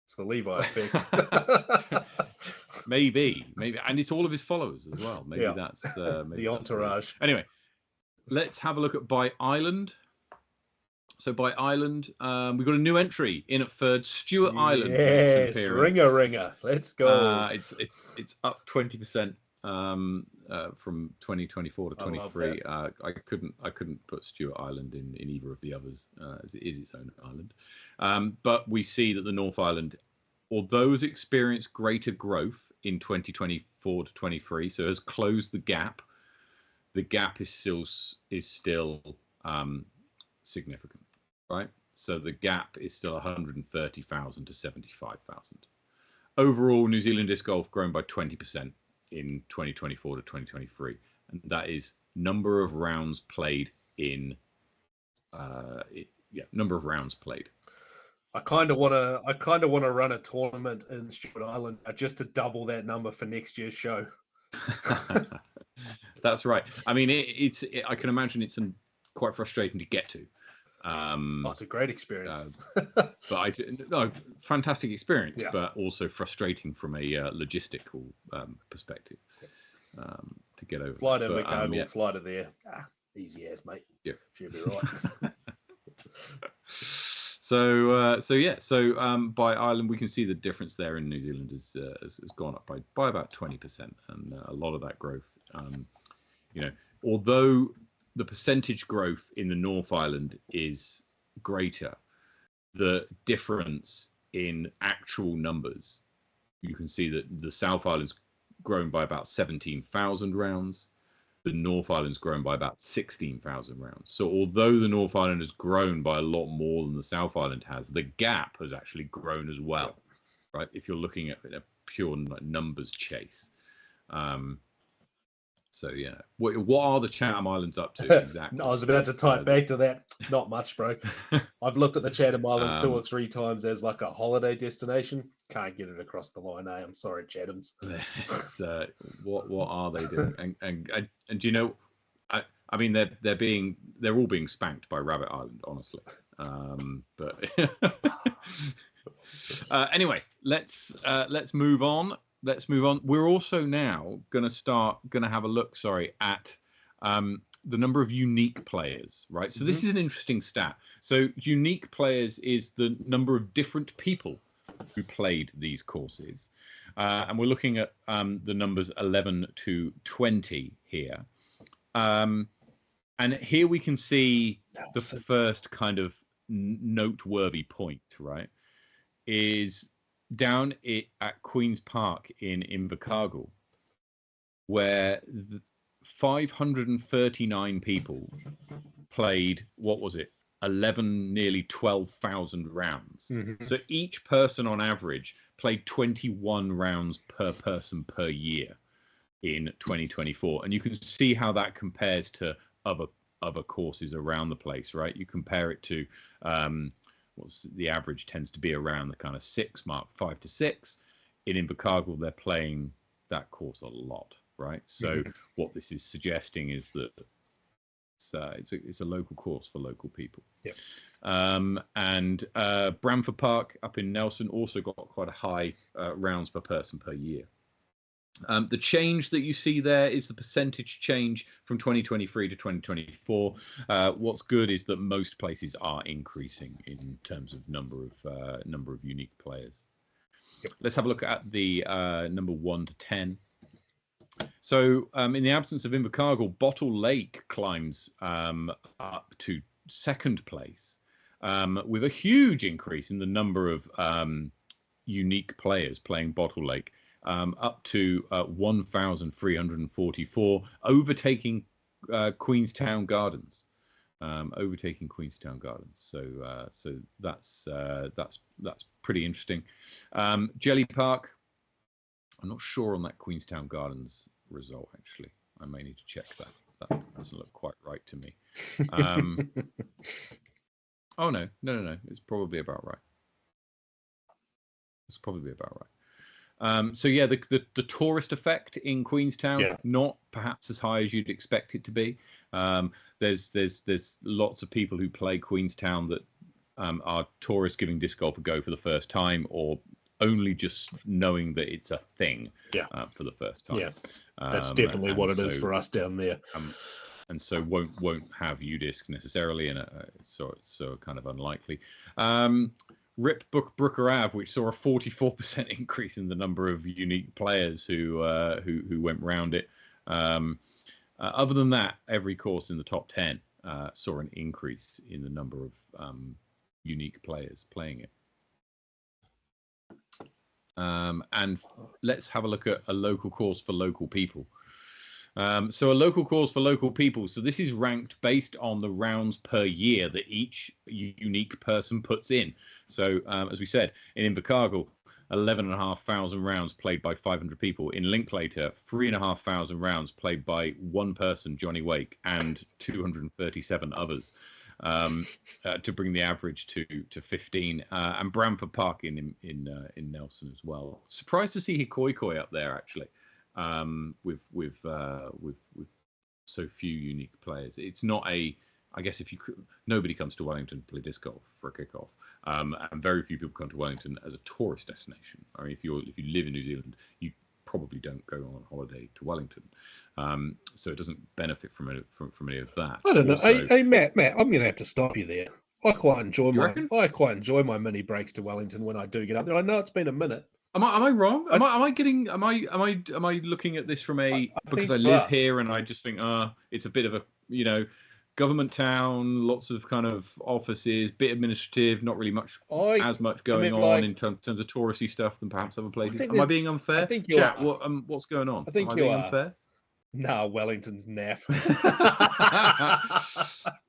Speaker 2: it's the Levi effect.
Speaker 1: maybe, and it's all of his followers as well. Maybe that's
Speaker 2: the entourage.
Speaker 1: Anyway, let's have a look at by island. So by island, we've got a new entry in at third. Stewart Island.
Speaker 2: Yes, ringer. Let's go.
Speaker 1: It's up 20%. From 2024 to 23. I couldn't put Stewart Island in either of the others, as it is its own island. But we see that the North Island, although has experienced greater growth in 2024 to 23, so has closed the gap. The gap is still significant, right? So the gap is still 130,000 to 75,000. Overall, New Zealand disc golf grown by 20%. In 2024 to 2023, and that is number of rounds played in number of rounds played.
Speaker 2: I kind of want to run a tournament in Stewart Island just to double that number for next year's show.
Speaker 1: That's right. I mean, I can imagine it's quite frustrating to get to.
Speaker 2: It's a great experience.
Speaker 1: But fantastic experience, but also frustrating from a logistical perspective to get over.
Speaker 2: Fly to Invercargill, fly to there. Easy as, mate.
Speaker 1: Yeah,
Speaker 2: should be right.
Speaker 1: So by island, we can see the difference there in New Zealand has gone up by about 20%, and a lot of that growth, although the percentage growth in the North Island is greater, the difference in actual numbers, you can see that the South Island's grown by about 17,000 rounds. The North Island's grown by about 16,000 rounds. So although the North Island has grown by a lot more than the South Island has, the gap has actually grown as well, right? If you're looking at a pure numbers chase. So yeah, what are the Chatham Islands up to exactly?
Speaker 2: I was about to type back to that. Not much, bro. I've looked at the Chatham Islands 2 or 3 times as like a holiday destination. Can't get it across the line. I'm sorry, Chathams.
Speaker 1: What are they doing? And do you know? I mean, they're all being spanked by Rabbit Island, honestly. But anyway, let's move on. We're also now going to have a look, at the number of unique players, right? So this is an interesting stat. So unique players is the number of different people who played these courses. And we're looking at the numbers 11 to 20 here. And here we can see the first kind of noteworthy point, right? Is down at Queen's Park in Invercargill, where 539 people played, 11, nearly 12,000 rounds. So each person on average played 21 rounds per person per year in 2024. And you can see how that compares to other courses around the place, right? You compare it to what's the average tends to be around the kind of 6 mark, 5 to 6. in Invercargill, they're playing that course a lot, right? So what this is suggesting is that it's a local course for local people.
Speaker 2: Yep.
Speaker 1: And Bramford Park up in Nelson also got quite a high rounds per person per year. The change that you see there is the percentage change from 2023 to 2024. What's good is that most places are increasing in terms of number of unique players.
Speaker 2: Yep.
Speaker 1: Let's have a look at the number 1 to 10. So in the absence of Invercargill, Bottle Lake climbs up to second place with a huge increase in the number of unique players playing Bottle Lake, up to 1,344, overtaking Queenstown Gardens. Overtaking Queenstown Gardens. So that's pretty interesting. Jelly Park. I'm not sure on that Queenstown Gardens result, actually. I may need to check that. That doesn't look quite right to me. Oh, no. It's probably about right. It's probably about right. So, yeah, the tourist effect in Queenstown, not perhaps as high as you'd expect it to be. There's lots of people who play Queenstown that are tourists giving disc golf a go for the first time, or only just knowing that it's a thing for the first time.
Speaker 2: Yeah, that's definitely what it is for us down there.
Speaker 1: And so won't have UDisc necessarily, and so kind of unlikely. Rip Brooker Ave, which saw a 44% increase in the number of unique players who went round it. Other than that, every course in the top 10 saw an increase in the number of unique players playing it. And let's have a look at a local course for local people. So a local course for local people. So this is ranked based on the rounds per year that each unique person puts in. So as we said, in Invercargill, 11,500 rounds played by 500 people. In Linklater, 3,500 rounds played by one person, Johnny Wake, and 237 others. To bring the average to 15, and Bramford Park in Nelson as well. Surprised to see Hikoikoi up there actually, with so few unique players. It's not I guess nobody comes to Wellington to play disc golf for a kickoff, and very few people come to Wellington as a tourist destination. I mean, if you live in New Zealand, you probably don't go on holiday to Wellington, so it doesn't benefit from any of that.
Speaker 2: I don't know. Hey, Matt, I'm going to have to stop you there. I quite enjoy my mini breaks to Wellington when I do get up there. I know it's been a minute.
Speaker 1: Am I wrong? Am I looking at this from because I live here and I just think it's a bit of a government town, lots of kind of offices, bit administrative, not really as much going on in terms of touristy stuff than perhaps other places. Am I being unfair?
Speaker 2: I think
Speaker 1: Chat, what's going on?
Speaker 2: I think
Speaker 1: Am I being unfair?
Speaker 2: No, Wellington's naff.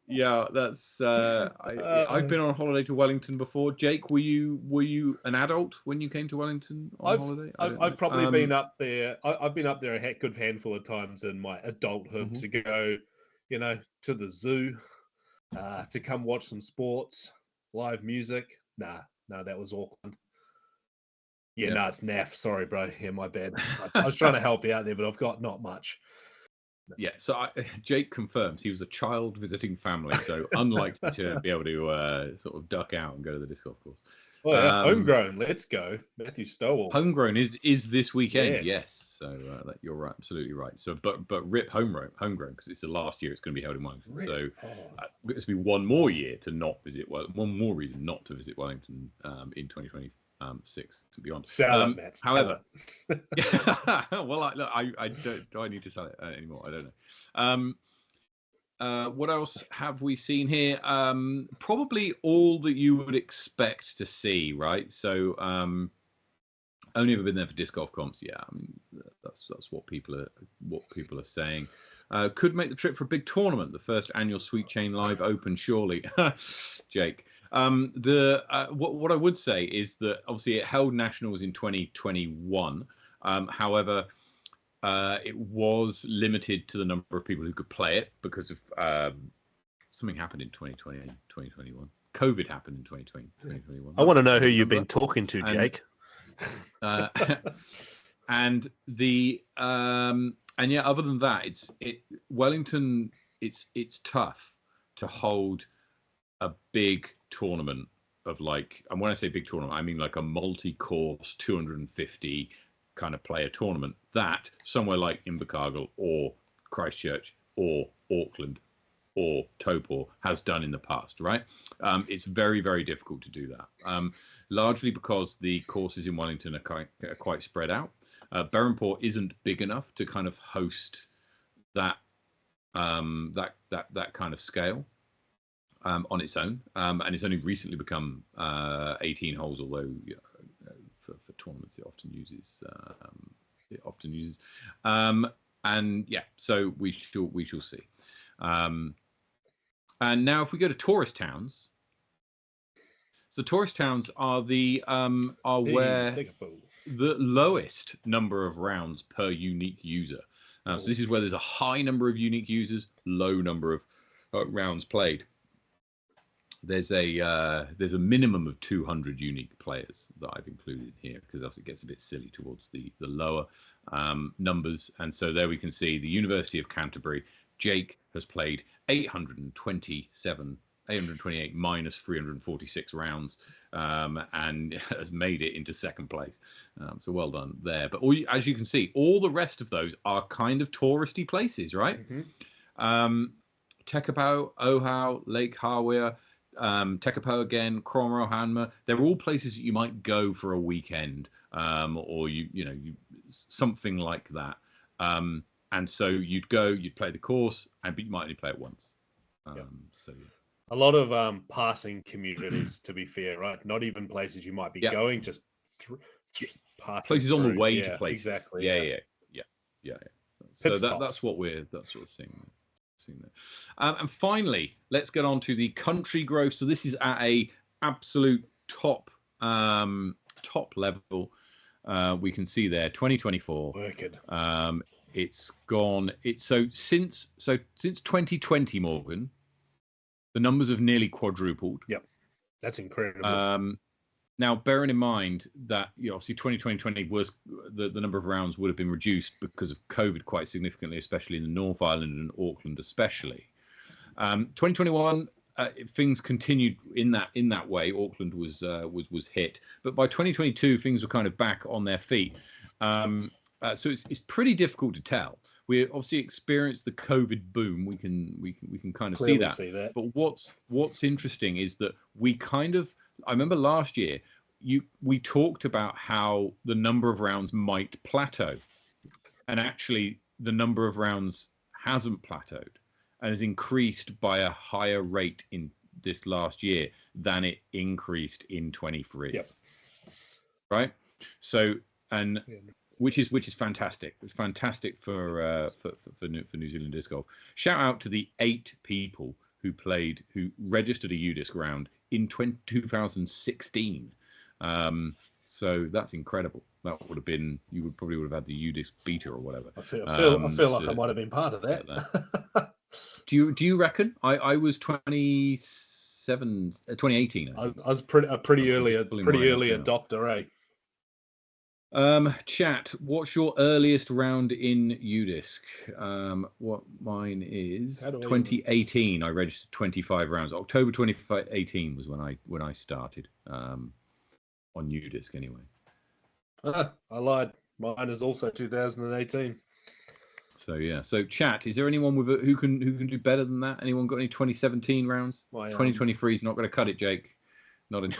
Speaker 1: Yeah, that's. I've been on holiday to Wellington before. Jake, were you an adult when you came to Wellington on holiday?
Speaker 2: I've probably been up there. I've been up there a good handful of times in my adulthood to go, to the zoo, to come watch some sports, live music. Nah, that was Auckland. Yeah, no, it's naff. Sorry, bro. Yeah, my bad. I was trying to help you out there, but I've got not much.
Speaker 1: Yeah, so Jake confirms he was a child visiting family, so unlikely to be able to sort of duck out and go to the disc golf course.
Speaker 2: Oh yeah, homegrown. Let's go, Matthew Stowell.
Speaker 1: Homegrown is this weekend. Yes. So you're right, absolutely right. So, but rip homegrown because it's the last year it's going to be held in Wellington. So it's be one more year to not visit. One more reason not to visit Wellington in 2026. To be honest. However, well, I don't. Do I need to sell it anymore? I don't know. What else have we seen here? Probably all that you would expect to see, right? So, only ever been there for disc golf comps. Yeah, I mean that's what people are saying. Could make the trip for a big tournament, the first annual Sweet Chain Live Open, surely, Jake. What I would say is that obviously it held nationals in 2021. However, it was limited to the number of people who could play it because of something happened in 2020, 2021. COVID happened in 2020, 2021.
Speaker 2: I want to know who you've been talking to, Jake.
Speaker 1: Uh, and yeah, other than that, Wellington. It's tough to hold a big tournament of like, and when I say big tournament, I mean like a multi-course 250 kind of player tournament that somewhere like Invercargill or Christchurch or Auckland or Taupo has done in the past, right? It's very, very difficult to do that, largely because the courses in Wellington are quite spread out. Berhampore isn't big enough to kind of host that that kind of scale on its own, and it's only recently become 18 holes, although for tournaments it often uses and yeah, so we shall see. And now if we go to tourist towns, so tourist towns are where the lowest number of rounds per unique user. So this is where there's a high number of unique users, low number of rounds played. There's a minimum of 200 unique players that I've included here, because else it gets a bit silly towards the lower numbers. And so there we can see the University of Canterbury. Jake has played 828 minus 346 rounds, and has made it into second place. So well done there. But as you can see, all the rest of those are kind of touristy places, right? Mm-hmm. Tekapau, Ohau, Lake Hawea, Tekapau again, Cromwell, Hanmer. They're all places that you might go for a weekend, or you something like that. And so you'd play the course, but you might only play it once. So yeah.
Speaker 2: A lot of passing communities, to be fair, right? Not even places you might be going, just
Speaker 1: places on the way to places.
Speaker 2: Exactly.
Speaker 1: Yeah. So that's what we're seeing there. And finally, let's get on to the country growth. So this is at a absolute top level. We can see there 2024. It's gone. Since 2020, Morgan, the numbers have nearly quadrupled.
Speaker 2: Yep, that's incredible.
Speaker 1: Now, bearing in mind that obviously 2020 was the number of rounds would have been reduced because of COVID quite significantly, especially in the North Island and Auckland, especially. 2021, things continued in that way. Auckland was hit, but by 2022, things were kind of back on their feet. So it's pretty difficult to tell. We obviously experienced the COVID boom. We can kind of see that. But what's interesting is that I remember last year we talked about how the number of rounds might plateau, and actually the number of rounds hasn't plateaued and has increased by a higher rate in this last year than it increased in 23.
Speaker 2: Yep.
Speaker 1: Right. So which is fantastic. It's fantastic for New Zealand disc golf. Shout out to the 8 people who registered a UDisc round in 2016. So that's incredible. That would have been, you would probably have had the UDisc beta or whatever.
Speaker 2: I feel like I might have been part of that.
Speaker 1: Do you reckon? I was 2018.
Speaker 2: I was a pretty early adopter, eh?
Speaker 1: Chat, what's your earliest round in UDisc? What mine is 2018. I registered 25 rounds. October 2018 was when I started on UDisc anyway.
Speaker 2: I lied. Mine is also 2018.
Speaker 1: So yeah. So chat, is there anyone who can do better than that? Anyone got any 2017 rounds? 2023 is not going to cut it, Jake. Not in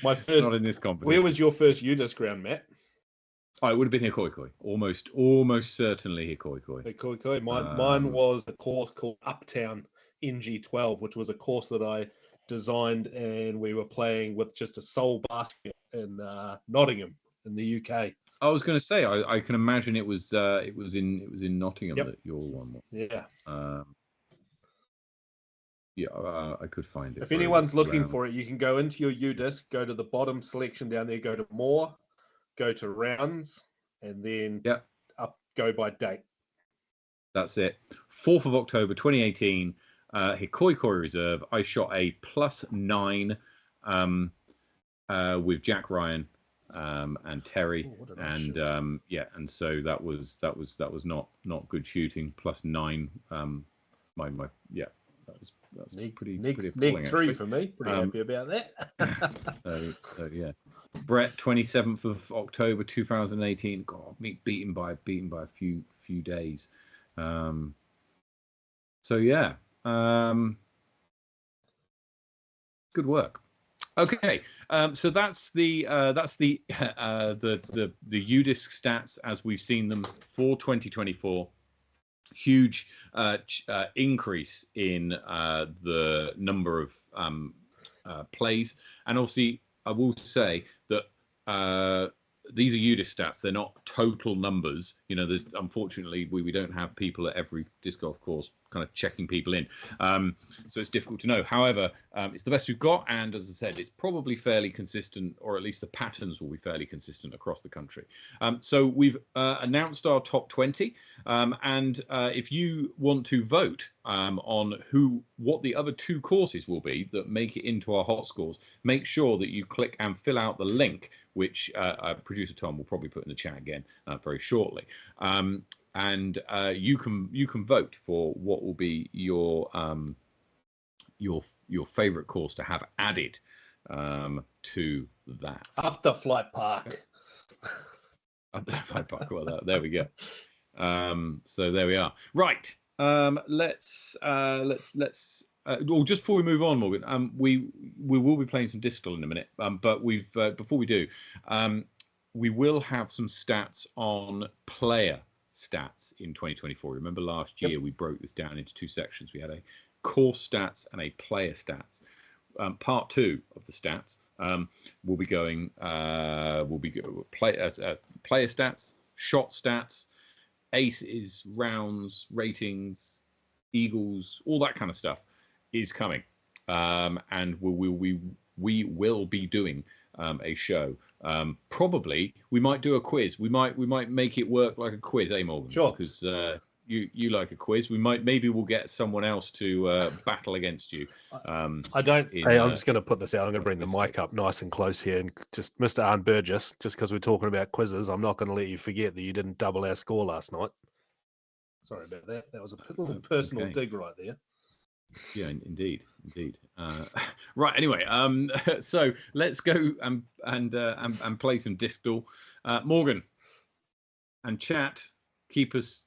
Speaker 2: my first.
Speaker 1: Not in this competition.
Speaker 2: Where was your first UDisc round, Matt?
Speaker 1: Oh, it would have been Hikoikoi. Almost certainly Hikoikoi.
Speaker 2: Hikoikoi. Mine was a course called Uptown NG12, which was a course that I designed, and we were playing with just a sole basket in Nottingham in the UK.
Speaker 1: I was going to say, I can imagine it was in Nottingham that your one was.
Speaker 2: Yeah.
Speaker 1: I could find it.
Speaker 2: If anyone's looking for it, you can go into your UDisc, go to the bottom selection down there, go to more, go to rounds, and then go by date.
Speaker 1: That's it. 4th of October 2018, Hikoikoi Reserve. I shot a +9 with Jack Ryan. and Terry,
Speaker 2: Oh, what did I
Speaker 1: and
Speaker 2: shoot?
Speaker 1: yeah, and so that was not good shooting. +9. My yeah, that's pretty appalling,
Speaker 2: Neg 3
Speaker 1: actually.
Speaker 2: for me. Pretty happy about that.
Speaker 1: So yeah. Brett, 27th of October 2018. God, me beaten by a few days. So yeah. Good work. Okay, so that's the UDisc stats as we've seen them for 2024. Huge increase in the number of plays, and obviously I will say that these are UDisc stats. They're not total numbers. You know, there's unfortunately we don't have people at every disc golf course kind of checking people in, so it's difficult to know. However, it's the best we've got, and as I said, it's probably fairly consistent, or at least the patterns will be fairly consistent across the country. So we've announced our top 20, and if you want to vote on what the other 2 courses will be that make it into our hot scores, make sure that you click and fill out the link, which producer Tom will probably put in the chat again very shortly. And you can vote for what will be your favorite course to have added to that.
Speaker 2: Up the flight park.
Speaker 1: Up the flight park. Well, there we go. So there we are. Right. Let's well, just before we move on, Morgan, we will be playing some Discal in a minute. But before we do, we will have some stats on player stats in 2024. Remember last year we broke this down into 2 sections. We had a course stats and a player stats. Part 2 of the stats will be going. Player stats, shot stats, aces, rounds, ratings, eagles, all that kind of stuff is coming, and we will be doing a show. Probably we might do a quiz. We might make it work like a quiz, Morgan?
Speaker 2: Sure.
Speaker 1: Because you like a quiz. Maybe we'll get someone else to battle against you.
Speaker 2: I don't. Hey, I'm just going to put this out. I'm going to bring the mic up nice and close here, and just Mr. Arne Burgess. Just because we're talking about quizzes, I'm not going to let you forget that you didn't double our score last night. Sorry about that. That was a little personal dig right there.
Speaker 1: Yeah, indeed. Right. Anyway, so let's go and play some Discal. Morgan and chat.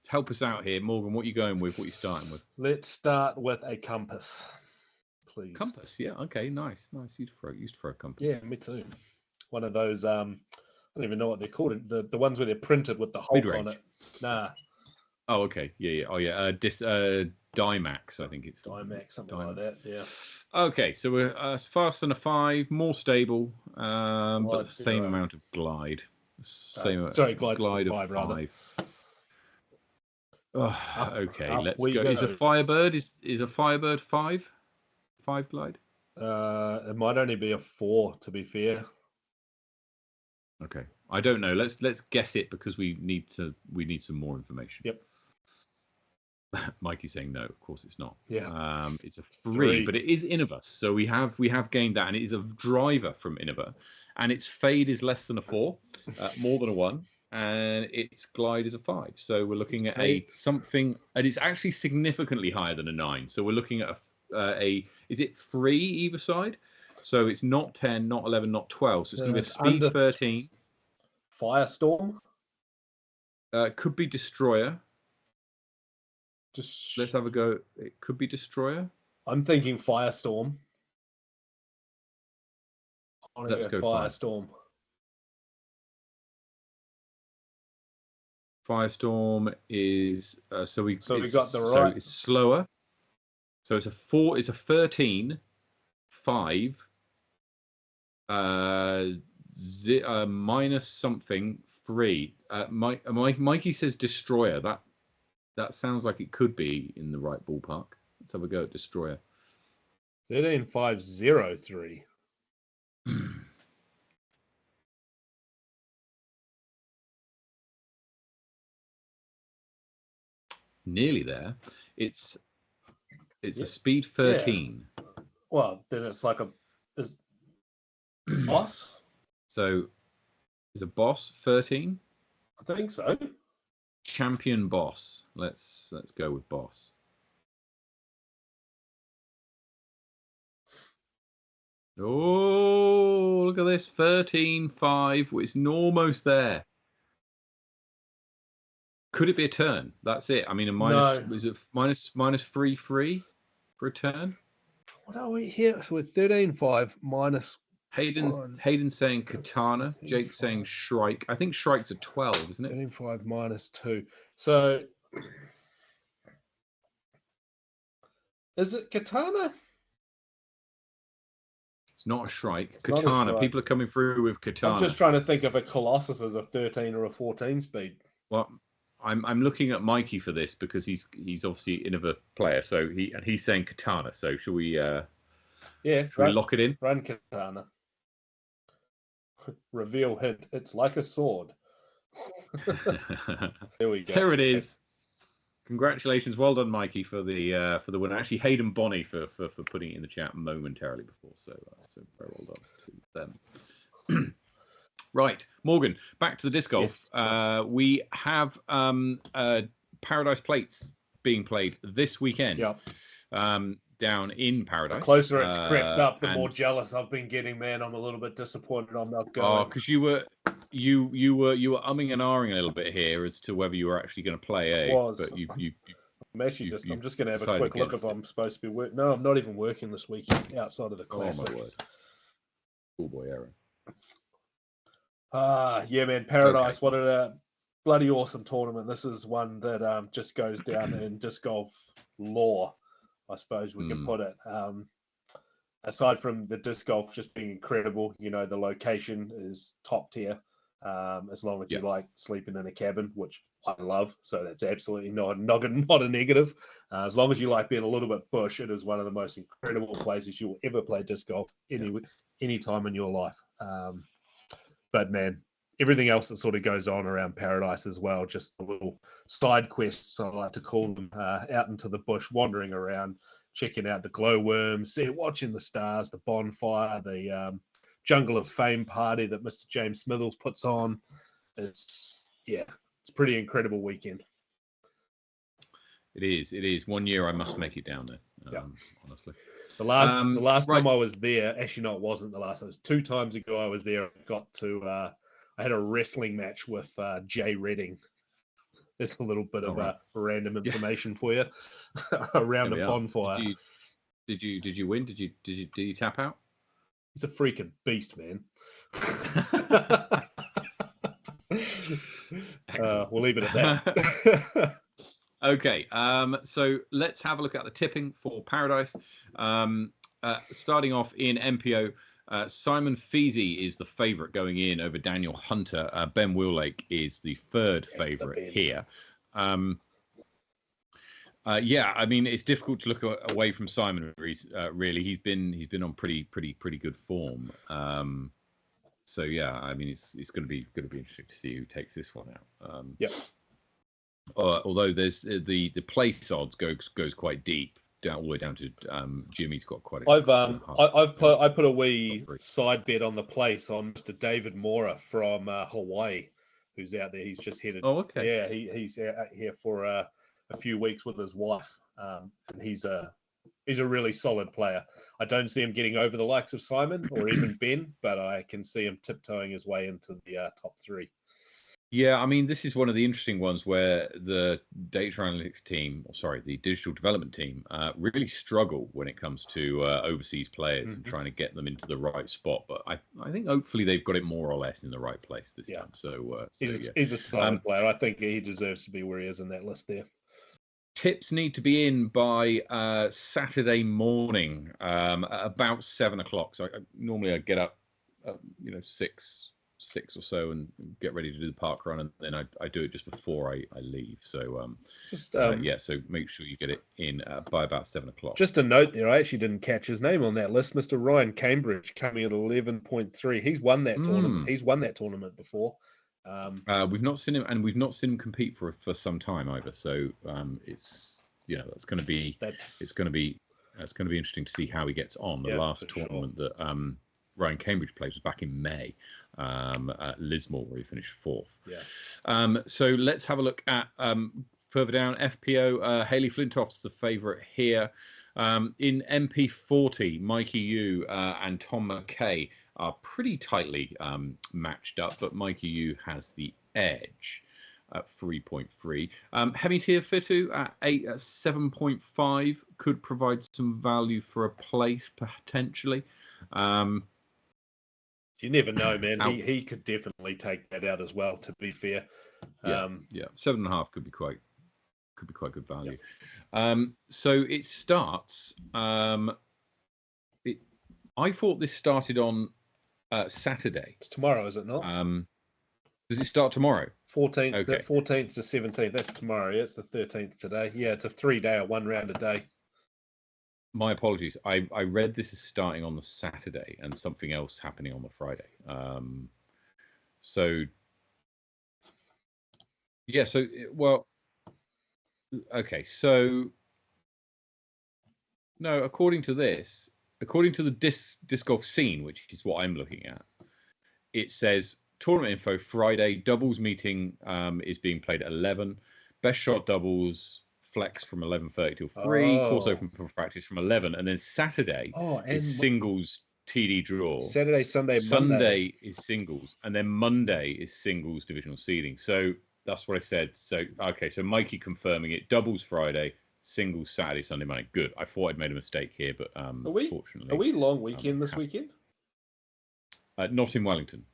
Speaker 1: Help us out here, Morgan. What are you going with? What are you starting with?
Speaker 2: Let's start with a compass, please.
Speaker 1: Compass, yeah, okay, nice. Used to throw a compass.
Speaker 2: Yeah, me too. One of those. I don't even know what they're called. The ones where they're printed with the Hulk on it. Nah.
Speaker 1: Oh, okay. Yeah. Oh, yeah. Dimax, I think it's.
Speaker 2: Dimax, something like that. Yeah.
Speaker 1: Okay, so we're fast than a 5, more stable, but the same amount of glide. Glide of 5. Rather. Oh, okay, let's go. Is a Firebird is a Firebird 5? 5 glide?
Speaker 2: It might only be a 4, to be fair.
Speaker 1: Okay, I don't know. Let's guess it because we need some more information.
Speaker 2: Yep.
Speaker 1: Mikey's saying no. Of course, it's not.
Speaker 2: Yeah.
Speaker 1: It's a 3, but it is Innovus, so we have gained that, and it is a driver from Innova, and its fade is less than a 4, more than a 1, and its glide is a 5. So we're looking at something, and it's actually significantly higher than a 9. So we're looking at is it 3 either side? So it's not 10, not 11, not 12. So it's going to be a speed 13.
Speaker 2: Firestorm.
Speaker 1: Could be Destroyer. Let's have a go. It could be Destroyer.
Speaker 2: I'm thinking Firestorm.
Speaker 1: Let's go
Speaker 2: Firestorm.
Speaker 1: Firestorm is
Speaker 2: so we got the right.
Speaker 1: So it's slower. So it's a 4. It's a 13, 5, minus something 3. Mikey says Destroyer. That sounds like it could be in the right ballpark. Let's have a go at Destroyer.
Speaker 2: 13503.
Speaker 1: Nearly there. It's a speed 13.
Speaker 2: Yeah. Well, then it's like a boss.
Speaker 1: So Is a boss 13?
Speaker 2: I think so.
Speaker 1: Champion boss. Let's go with boss. Oh, look at this. 13-5. It's almost there. Could it be a turn? That's it. I mean, a minus.
Speaker 2: No.
Speaker 1: Is it minus 3-3 for a turn?
Speaker 2: What are we here? So we're 13-5 minus.
Speaker 1: Hayden's saying katana. Jake's saying shrike. I think shrike's a 12, isn't it?
Speaker 2: 13-5 minus 2. So is it katana?
Speaker 1: It's not a shrike.
Speaker 2: Not a
Speaker 1: Katana.
Speaker 2: shrike.
Speaker 1: People are coming through with katana.
Speaker 2: I'm just trying to think if a Colossus is a 13 or a 14 speed.
Speaker 1: Well, I'm looking at Mikey for this because he's obviously Innova player. So he's saying katana. So should we?
Speaker 2: Yeah.
Speaker 1: Should we lock it in?
Speaker 2: Run katana. Reveal hint. It's like a sword. There we go.
Speaker 1: There it is. Congratulations, well done, Mikey, for the win. Actually, Hayden Bonney for putting it in the chat momentarily before. So very well done to them. Right, Morgan. Back to the disc golf.
Speaker 2: Yes.
Speaker 1: We have Paradise Plates being played this weekend.
Speaker 2: Yep.
Speaker 1: Down in Paradise.
Speaker 2: The closer it's crept up, the more jealous I've been getting. Man, I'm a little bit disappointed I'm not going.
Speaker 1: Oh, because you were umming and ahhing a little bit here as to whether you were actually going to play.
Speaker 2: Was.
Speaker 1: But you
Speaker 2: I'm actually I'm just going to have a
Speaker 1: decided
Speaker 2: quick look if I'm supposed to be working. No, I'm not even working this weekend outside of the classic.
Speaker 1: Oh my word! Cool boy, Aaron.
Speaker 2: Yeah, man, Paradise. Okay. What a bloody awesome tournament. This is one that just goes down in disc golf lore, I suppose we can put it. Aside from the disc golf just being incredible, you know, the location is top tier. As long as you like sleeping in a cabin, which I love, so that's absolutely not a negative. As long as you like being a little bit bush, it is one of the most incredible places you will ever play disc golf any time in your life. But man, everything else that sort of goes on around Paradise as well, just the little side quests, I like to call them, out into the bush, wandering around, checking out the glowworms, watching the stars, the bonfire, the Jungle of Fame party that Mr. James Smithles puts on. It's a pretty incredible weekend. It
Speaker 1: is. 1 year I must make it down there. Honestly.
Speaker 2: The last time I was there, actually no, it wasn't the last time. It was 2 times ago I was there. I got to I had a wrestling match with Jay Redding. There's a little bit of random information for you around a bonfire.
Speaker 1: Did you win? Did you tap out?
Speaker 2: He's a freaking beast, man. We'll leave it at that.
Speaker 1: Okay, so let's have a look at the tipping for Paradise. Starting off in MPO, Simon Feasy is the favourite going in over Daniel Hunter. Ben Wheellake is the third favourite here. I mean, it's difficult to look away from Simon. Really, he's been on pretty good form. So yeah, I mean, it's going to be interesting to see who takes this one out. Although there's the place odds goes quite deep all the way down to Jimmy's got quite a.
Speaker 2: I put a wee side bet on the place on Mr. David Mora from Hawaii, who's out there. He's just headed.
Speaker 1: Oh, okay.
Speaker 2: Yeah, he's out here for a few weeks with his wife, and he's a really solid player. I don't see him getting over the likes of Simon or even Ben, but I can see him tiptoeing his way into the top 3.
Speaker 1: Yeah, I mean, this is one of the interesting ones where the data analytics team, the digital development team, really struggle when it comes to overseas players and trying to get them into the right spot. But I think hopefully they've got it more or less in the right place this time. So
Speaker 2: he's a solid player. I think he deserves to be where he is in that list there.
Speaker 1: Tips need to be in by Saturday morning, about 7 o'clock. So normally I get up, 6 or so and get ready to do the park run, and then I do it just before I leave. So so make sure you get it in by about 7 o'clock.
Speaker 2: Just a note there, I actually didn't catch his name on that list. Mr. Ryan Cambridge coming at 11.3. He's won that tournament. He's won that tournament before.
Speaker 1: We've not seen him, and we've not seen him compete for some time either. So it's that's going to be interesting to see how he gets on. The last tournament that Ryan Cambridge played was back in May. at Lismore, where he finished 4th.
Speaker 2: Yeah.
Speaker 1: So let's have a look at further down. FPO, Hayley Flintoff's the favourite here. In MP40, Mikey Yu and Tom McKay are pretty tightly matched up, but Mikey Yu has the edge at 3.3. Hemi-Tia Fitu at 7.5 could provide some value for a place potentially.
Speaker 2: You never know, man. He could definitely take that out as well, to be fair.
Speaker 1: Yeah, 7.5 could be quite good value. Yep. So it starts. I thought this started on Saturday.
Speaker 2: It's tomorrow, is it not?
Speaker 1: Does it start tomorrow?
Speaker 2: 14th,
Speaker 1: okay.
Speaker 2: 14th to 17th. That's tomorrow. Yeah, it's the 13th today. Yeah, it's a 3-day or 1 round a day.
Speaker 1: My apologies. I read this is starting on the Saturday and something else happening on the Friday. So yeah. So well. Okay. So no. According to the disc golf scene, which is what I'm looking at, it says tournament info Friday doubles meeting is being played at 11. Best shot doubles flex from 11:30 till 3. Course open for practice from 11, and then Saturday is singles TD draw.
Speaker 2: Saturday, Sunday,
Speaker 1: Sunday is singles, and then Monday is singles divisional seeding. So that's what I said. So okay, so Mikey confirming it. Doubles Friday, singles Saturday, Sunday, Monday. Good. I thought I'd made a mistake here, but fortunately,
Speaker 2: are we long weekend this weekend?
Speaker 1: Not in Wellington.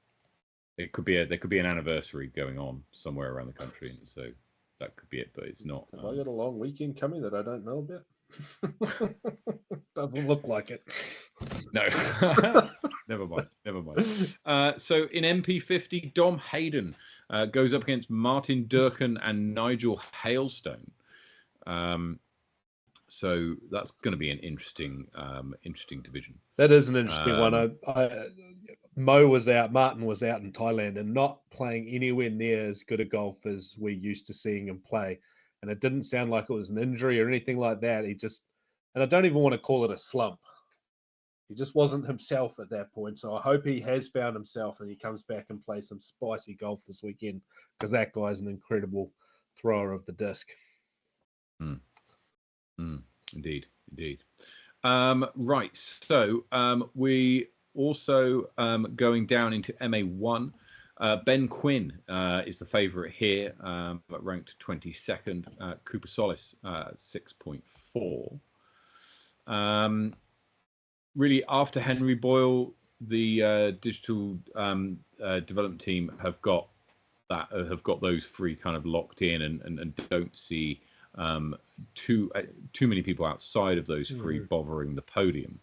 Speaker 1: There could be an anniversary going on somewhere around the country, and so that could be it. But it's not.
Speaker 2: Have I got a long weekend coming that I don't know about? Doesn't look like it.
Speaker 1: No. Never mind. So in MP50, Dom Hayden goes up against Martin Durkin and Nigel Hailstone. So that's going to be an interesting division.
Speaker 2: That is an interesting one. Mo was out, Martin was out in Thailand and not playing anywhere near as good a golf as we're used to seeing him play. And it didn't sound like it was an injury or anything like that. And I don't even want to call it a slump. He just wasn't himself at that point. So I hope he has found himself and he comes back and plays some spicy golf this weekend, because that guy's an incredible thrower of the disc.
Speaker 1: Indeed. Right. So we also going down into MA1. Ben Quinn is the favourite here, but ranked 22nd. Cooper Solis 6.4. Really, after Henry Boyle, the digital development team have got those three kind of locked in, and don't see too many people outside of those three bothering the podium.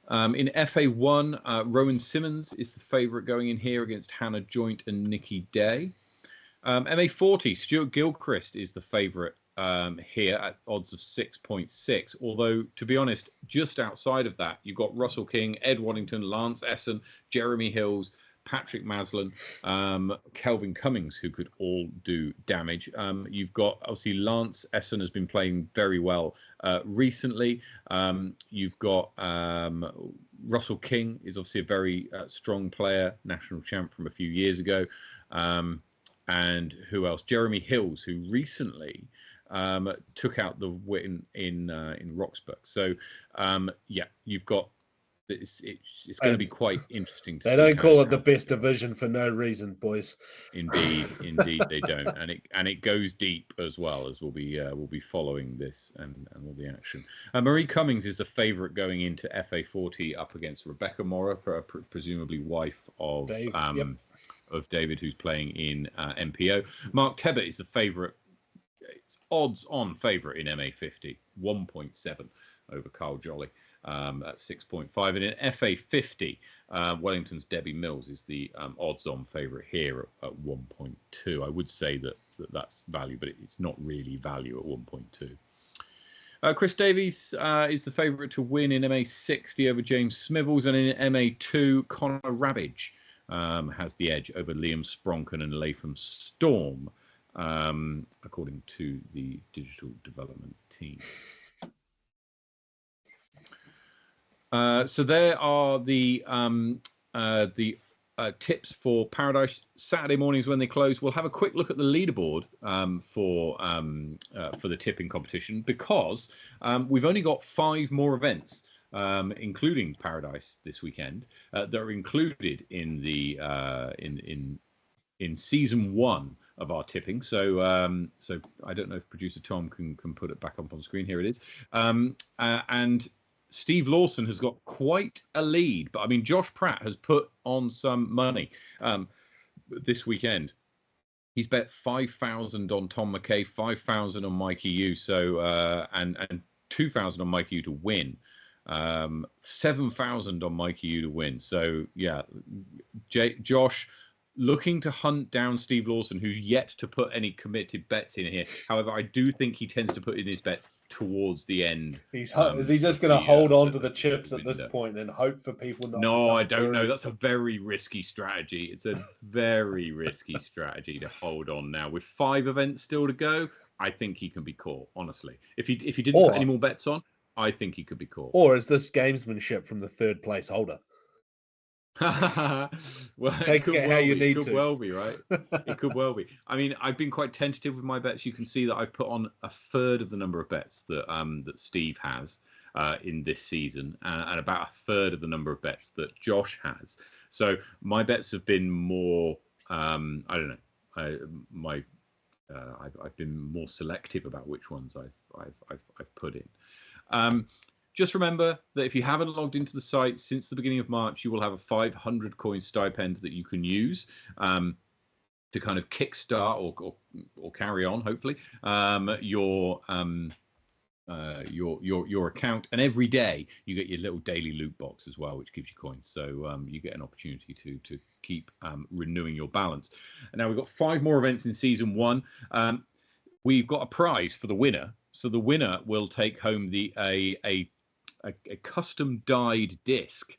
Speaker 1: In FA1, Rowan Simmons is the favourite going in here against Hannah Joint and Nikki Day. MA40, Stuart Gilchrist is the favourite here at odds of 6.6. Although, to be honest, just outside of that, you've got Russell King, Ed Waddington, Lance Essen, Jeremy Hills, Patrick Maslin, Kelvin Cummings, who could all do damage. You've got, obviously, Lance Essen has been playing very well recently. You've got Russell King is obviously a very strong player, national champ from a few years ago. And who else? Jeremy Hills, who recently took out the win in Roxburgh. So, yeah, you've got. It's going to be quite interesting to see.
Speaker 2: They don't call it the best division for no reason, boys.
Speaker 1: Indeed, they don't, and it goes deep as well, as we'll be following this and all the action. Marie Cummings is the favourite going into FA40 up against Rebecca Mora, presumably wife of Dave, of David, who's playing in MPO. Mark Tebbett is the favourite, odds-on favourite in MA50, 1.7 over Carl Jolly. At 6.5, and in FA50, Wellington's Debbie Mills is the odds-on favourite here at 1.2. I would say that's value, but it's not really value at 1.2. Chris Davies is the favourite to win in MA60 over James Smivels, and in MA2, Connor Rabbage has the edge over Liam Spronken and Latham Storm, according to the digital development team. So there are the the tips for Paradise Saturday mornings when they close. We'll have a quick look at the leaderboard for the tipping competition, because we've only got 5 more events, including Paradise this weekend, that are included in the in season 1 of our tipping. So so I don't know if producer Tom can put it back up on screen. Here it is. And Steve Lawson has got quite a lead, but I mean, Josh Pratt has put on some money this weekend. He's bet 5,000 on Tom McKay, 5,000 on Mikey Yu, so and 2,000 on Mikey Yu to win, 7,000 on Mikey Yu to win. So yeah, Josh looking to hunt down Steve Lawson, who's yet to put any committed bets in here. However, I do think he tends to put in his bets towards the end.
Speaker 2: Is he just going to hold on to the chips at this point and hope for people not?
Speaker 1: No, I don't know. That's a very risky strategy. It's a very risky strategy to hold on now. With 5 events still to go, I think he can be caught, honestly. If he didn't put any more bets on, I think he could be caught.
Speaker 2: Or is this gamesmanship from the 3rd place holder?
Speaker 1: Well,
Speaker 2: take it how you need to.
Speaker 1: It could well be, right? It could well be. I mean, I've been quite tentative with my bets. You can see that I've put on a third of the number of bets that that Steve has in this season, and about a third of the number of bets that Josh has. So my bets have been more. I don't know. I've been more selective about which ones I've put in. Just remember that if you haven't logged into the site since the beginning of March, you will have a 500 coin stipend that you can use to kind of kickstart or carry on, hopefully, your account. And every day you get your little daily loot box as well, which gives you coins. So you get an opportunity to keep renewing your balance. And now we've got 5 more events in season 1. We've got a prize for the winner. So the winner will take home a custom dyed disc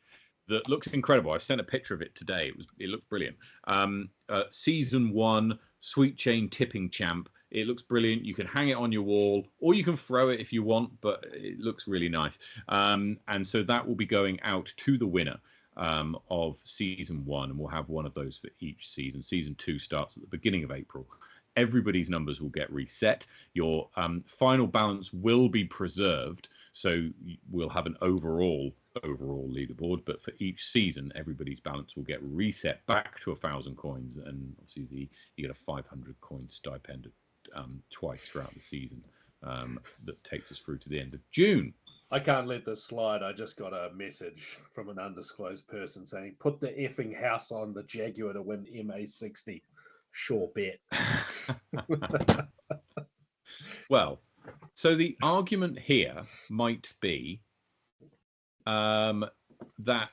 Speaker 1: that looks incredible. I sent a picture of it today. It looked brilliant. Season 1 Sweet Chain Tipping Champ. It looks brilliant. You can hang it on your wall, or you can throw it if you want, but it looks really nice. And so that will be going out to the winner of season 1, and we'll have one of those for each season. Season 2 starts at the beginning of April. Everybody's numbers will get reset. Your final balance will be preserved, so we'll have an overall leaderboard. But for each season, everybody's balance will get reset back to 1,000 coins, and obviously you get a 500 coin stipend twice throughout the season that takes us through to the end of June.
Speaker 2: I can't let this slide. I just got a message from an undisclosed person saying, "Put the effing house on the Jaguar to win MA60." Sure bet.
Speaker 1: Well, so the argument here might be that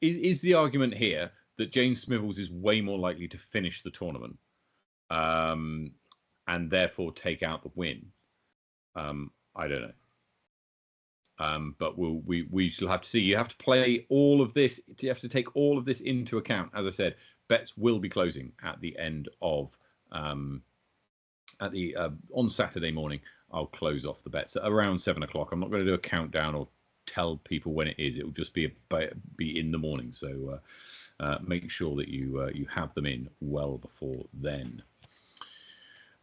Speaker 1: is the argument here that James Smivels is way more likely to finish the tournament and therefore take out the win. I don't know. But we shall have to see. You have to play all of this. You have to take all of this into account. As I said, bets will be closing at the end of on Saturday morning. I'll close off the bets at around 7 o'clock. I'm not going to do a countdown or tell people when it is. It will just be in the morning. So make sure that you have them in well before then.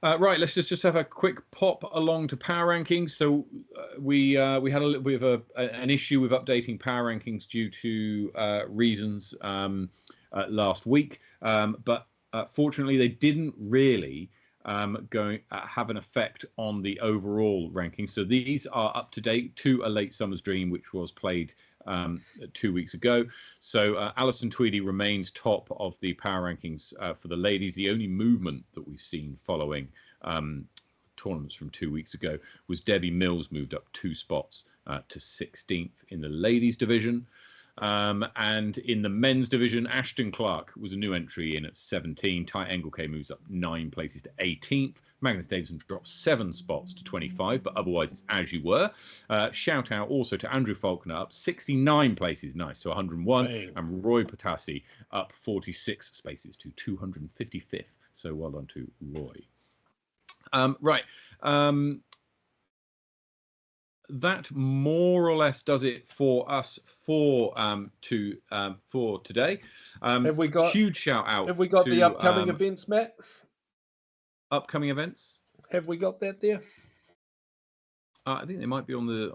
Speaker 1: Right, let's just have a quick pop along to power rankings. So we had a little bit of an issue with updating power rankings due to reasons last week, but fortunately they didn't really have an effect on the overall ranking. So these are up to date to A Late Summer's Dream, which was played 2 weeks ago. So Alison Tweedy remains top of the power rankings for the ladies. The only movement that we've seen following tournaments from 2 weeks ago was Debbie Mills moved up 2 spots to 16th in the ladies division. And in the men's division, Ashton Clark was a new entry in at 17. Ty Engelke moves up 9 places to 18th. Magnus Davidson drops 7 spots to 25, but otherwise it's as you were. Shout out also to Andrew Faulkner up 69 places, nice, to 101. Dang. And Roy Potassi up 46 spaces to 255th. So well done to Roy. Right. that more or less does it for us for today.
Speaker 2: Have we got
Speaker 1: huge shout out?
Speaker 2: Have we got
Speaker 1: to,
Speaker 2: the upcoming events, Matt?
Speaker 1: Upcoming events?
Speaker 2: Have we got that there?
Speaker 1: I think they might be on the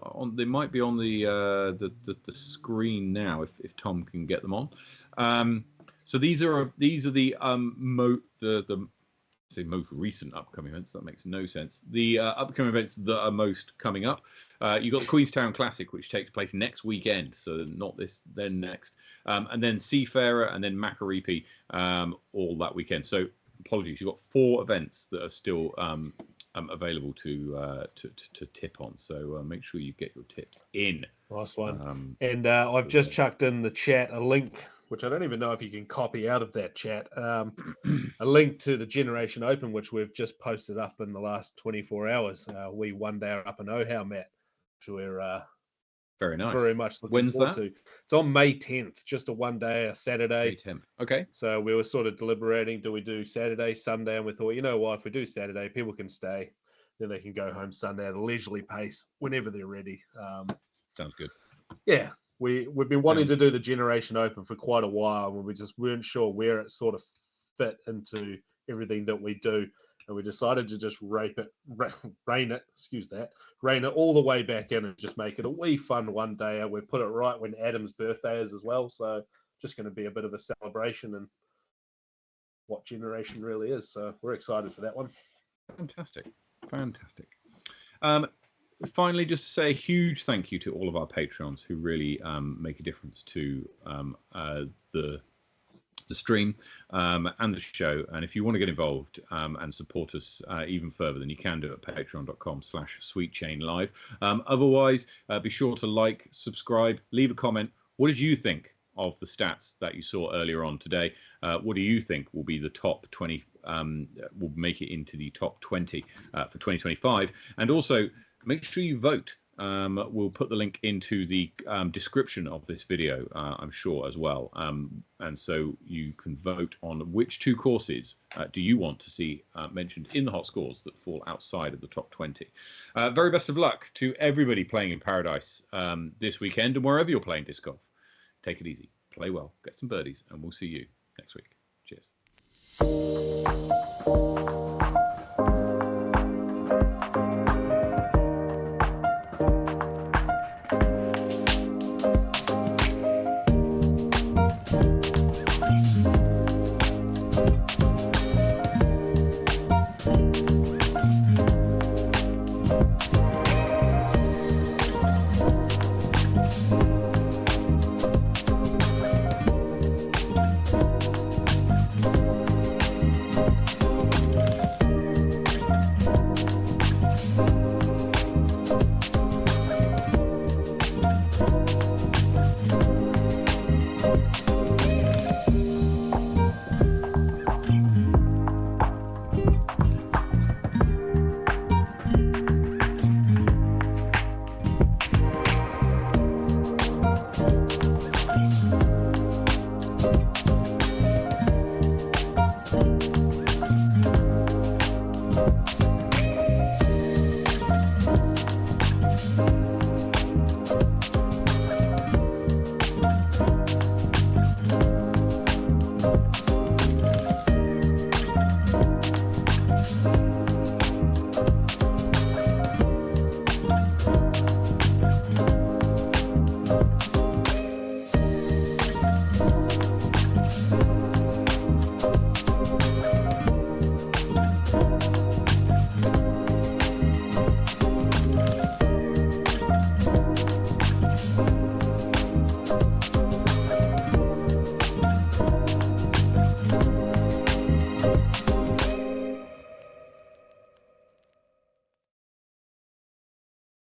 Speaker 1: screen now if Tom can get them on. So these are the most recent upcoming events. That makes no sense. The upcoming events that are most coming up. You've got the Queenstown Classic, which takes place next weekend. So not this, then next. And then Seafarer and then Makaripi all that weekend. So apologies, you've got 4 events that are still available to tip on. So make sure you get your tips in.
Speaker 2: Nice one. And I've just chucked in the chat a link, which I don't even know if you can copy out of that chat, a link to the Generation Open, which we've just posted up in the last 24 hours. We one day up in Ohau, Matt, which we're
Speaker 1: very nice.
Speaker 2: Very much looking forward to. It's on May 10th, just a one day, a Saturday.
Speaker 1: May 10th. Okay.
Speaker 2: So we were sort of deliberating, do we do Saturday, Sunday? And we thought, you know what, if we do Saturday, people can stay. Then they can go home Sunday at a leisurely pace whenever they're ready.
Speaker 1: Sounds good.
Speaker 2: Yeah. We've been wanting to do the Generation Open for quite a while, and we just weren't sure where it sort of fit into everything that we do. And we decided to just rein it all the way back in and just make it a wee fun one day. We put it right when Adam's birthday is as well. So just going to be a bit of a celebration and what Generation really is. So we're excited for that one.
Speaker 1: Fantastic. Finally, just to say a huge thank you to all of our Patreons who really make a difference to the stream and the show. And if you want to get involved and support us even further, then you can do it at patreon.com/sweetchainlive. Otherwise, be sure to like, subscribe, leave a comment. What did you think of the stats that you saw earlier on today? What do you think will be the top 20, will make it into the top 20 for 2025? And also, make sure you vote. We'll put the link into the description of this video, I'm sure, as well. And so you can vote on which 2 courses do you want to see mentioned in the hot scores that fall outside of the top 20. Very best of luck to everybody playing in Paradise this weekend, and wherever you're playing disc golf. Take it easy, play well, get some birdies, and we'll see you next week. Cheers.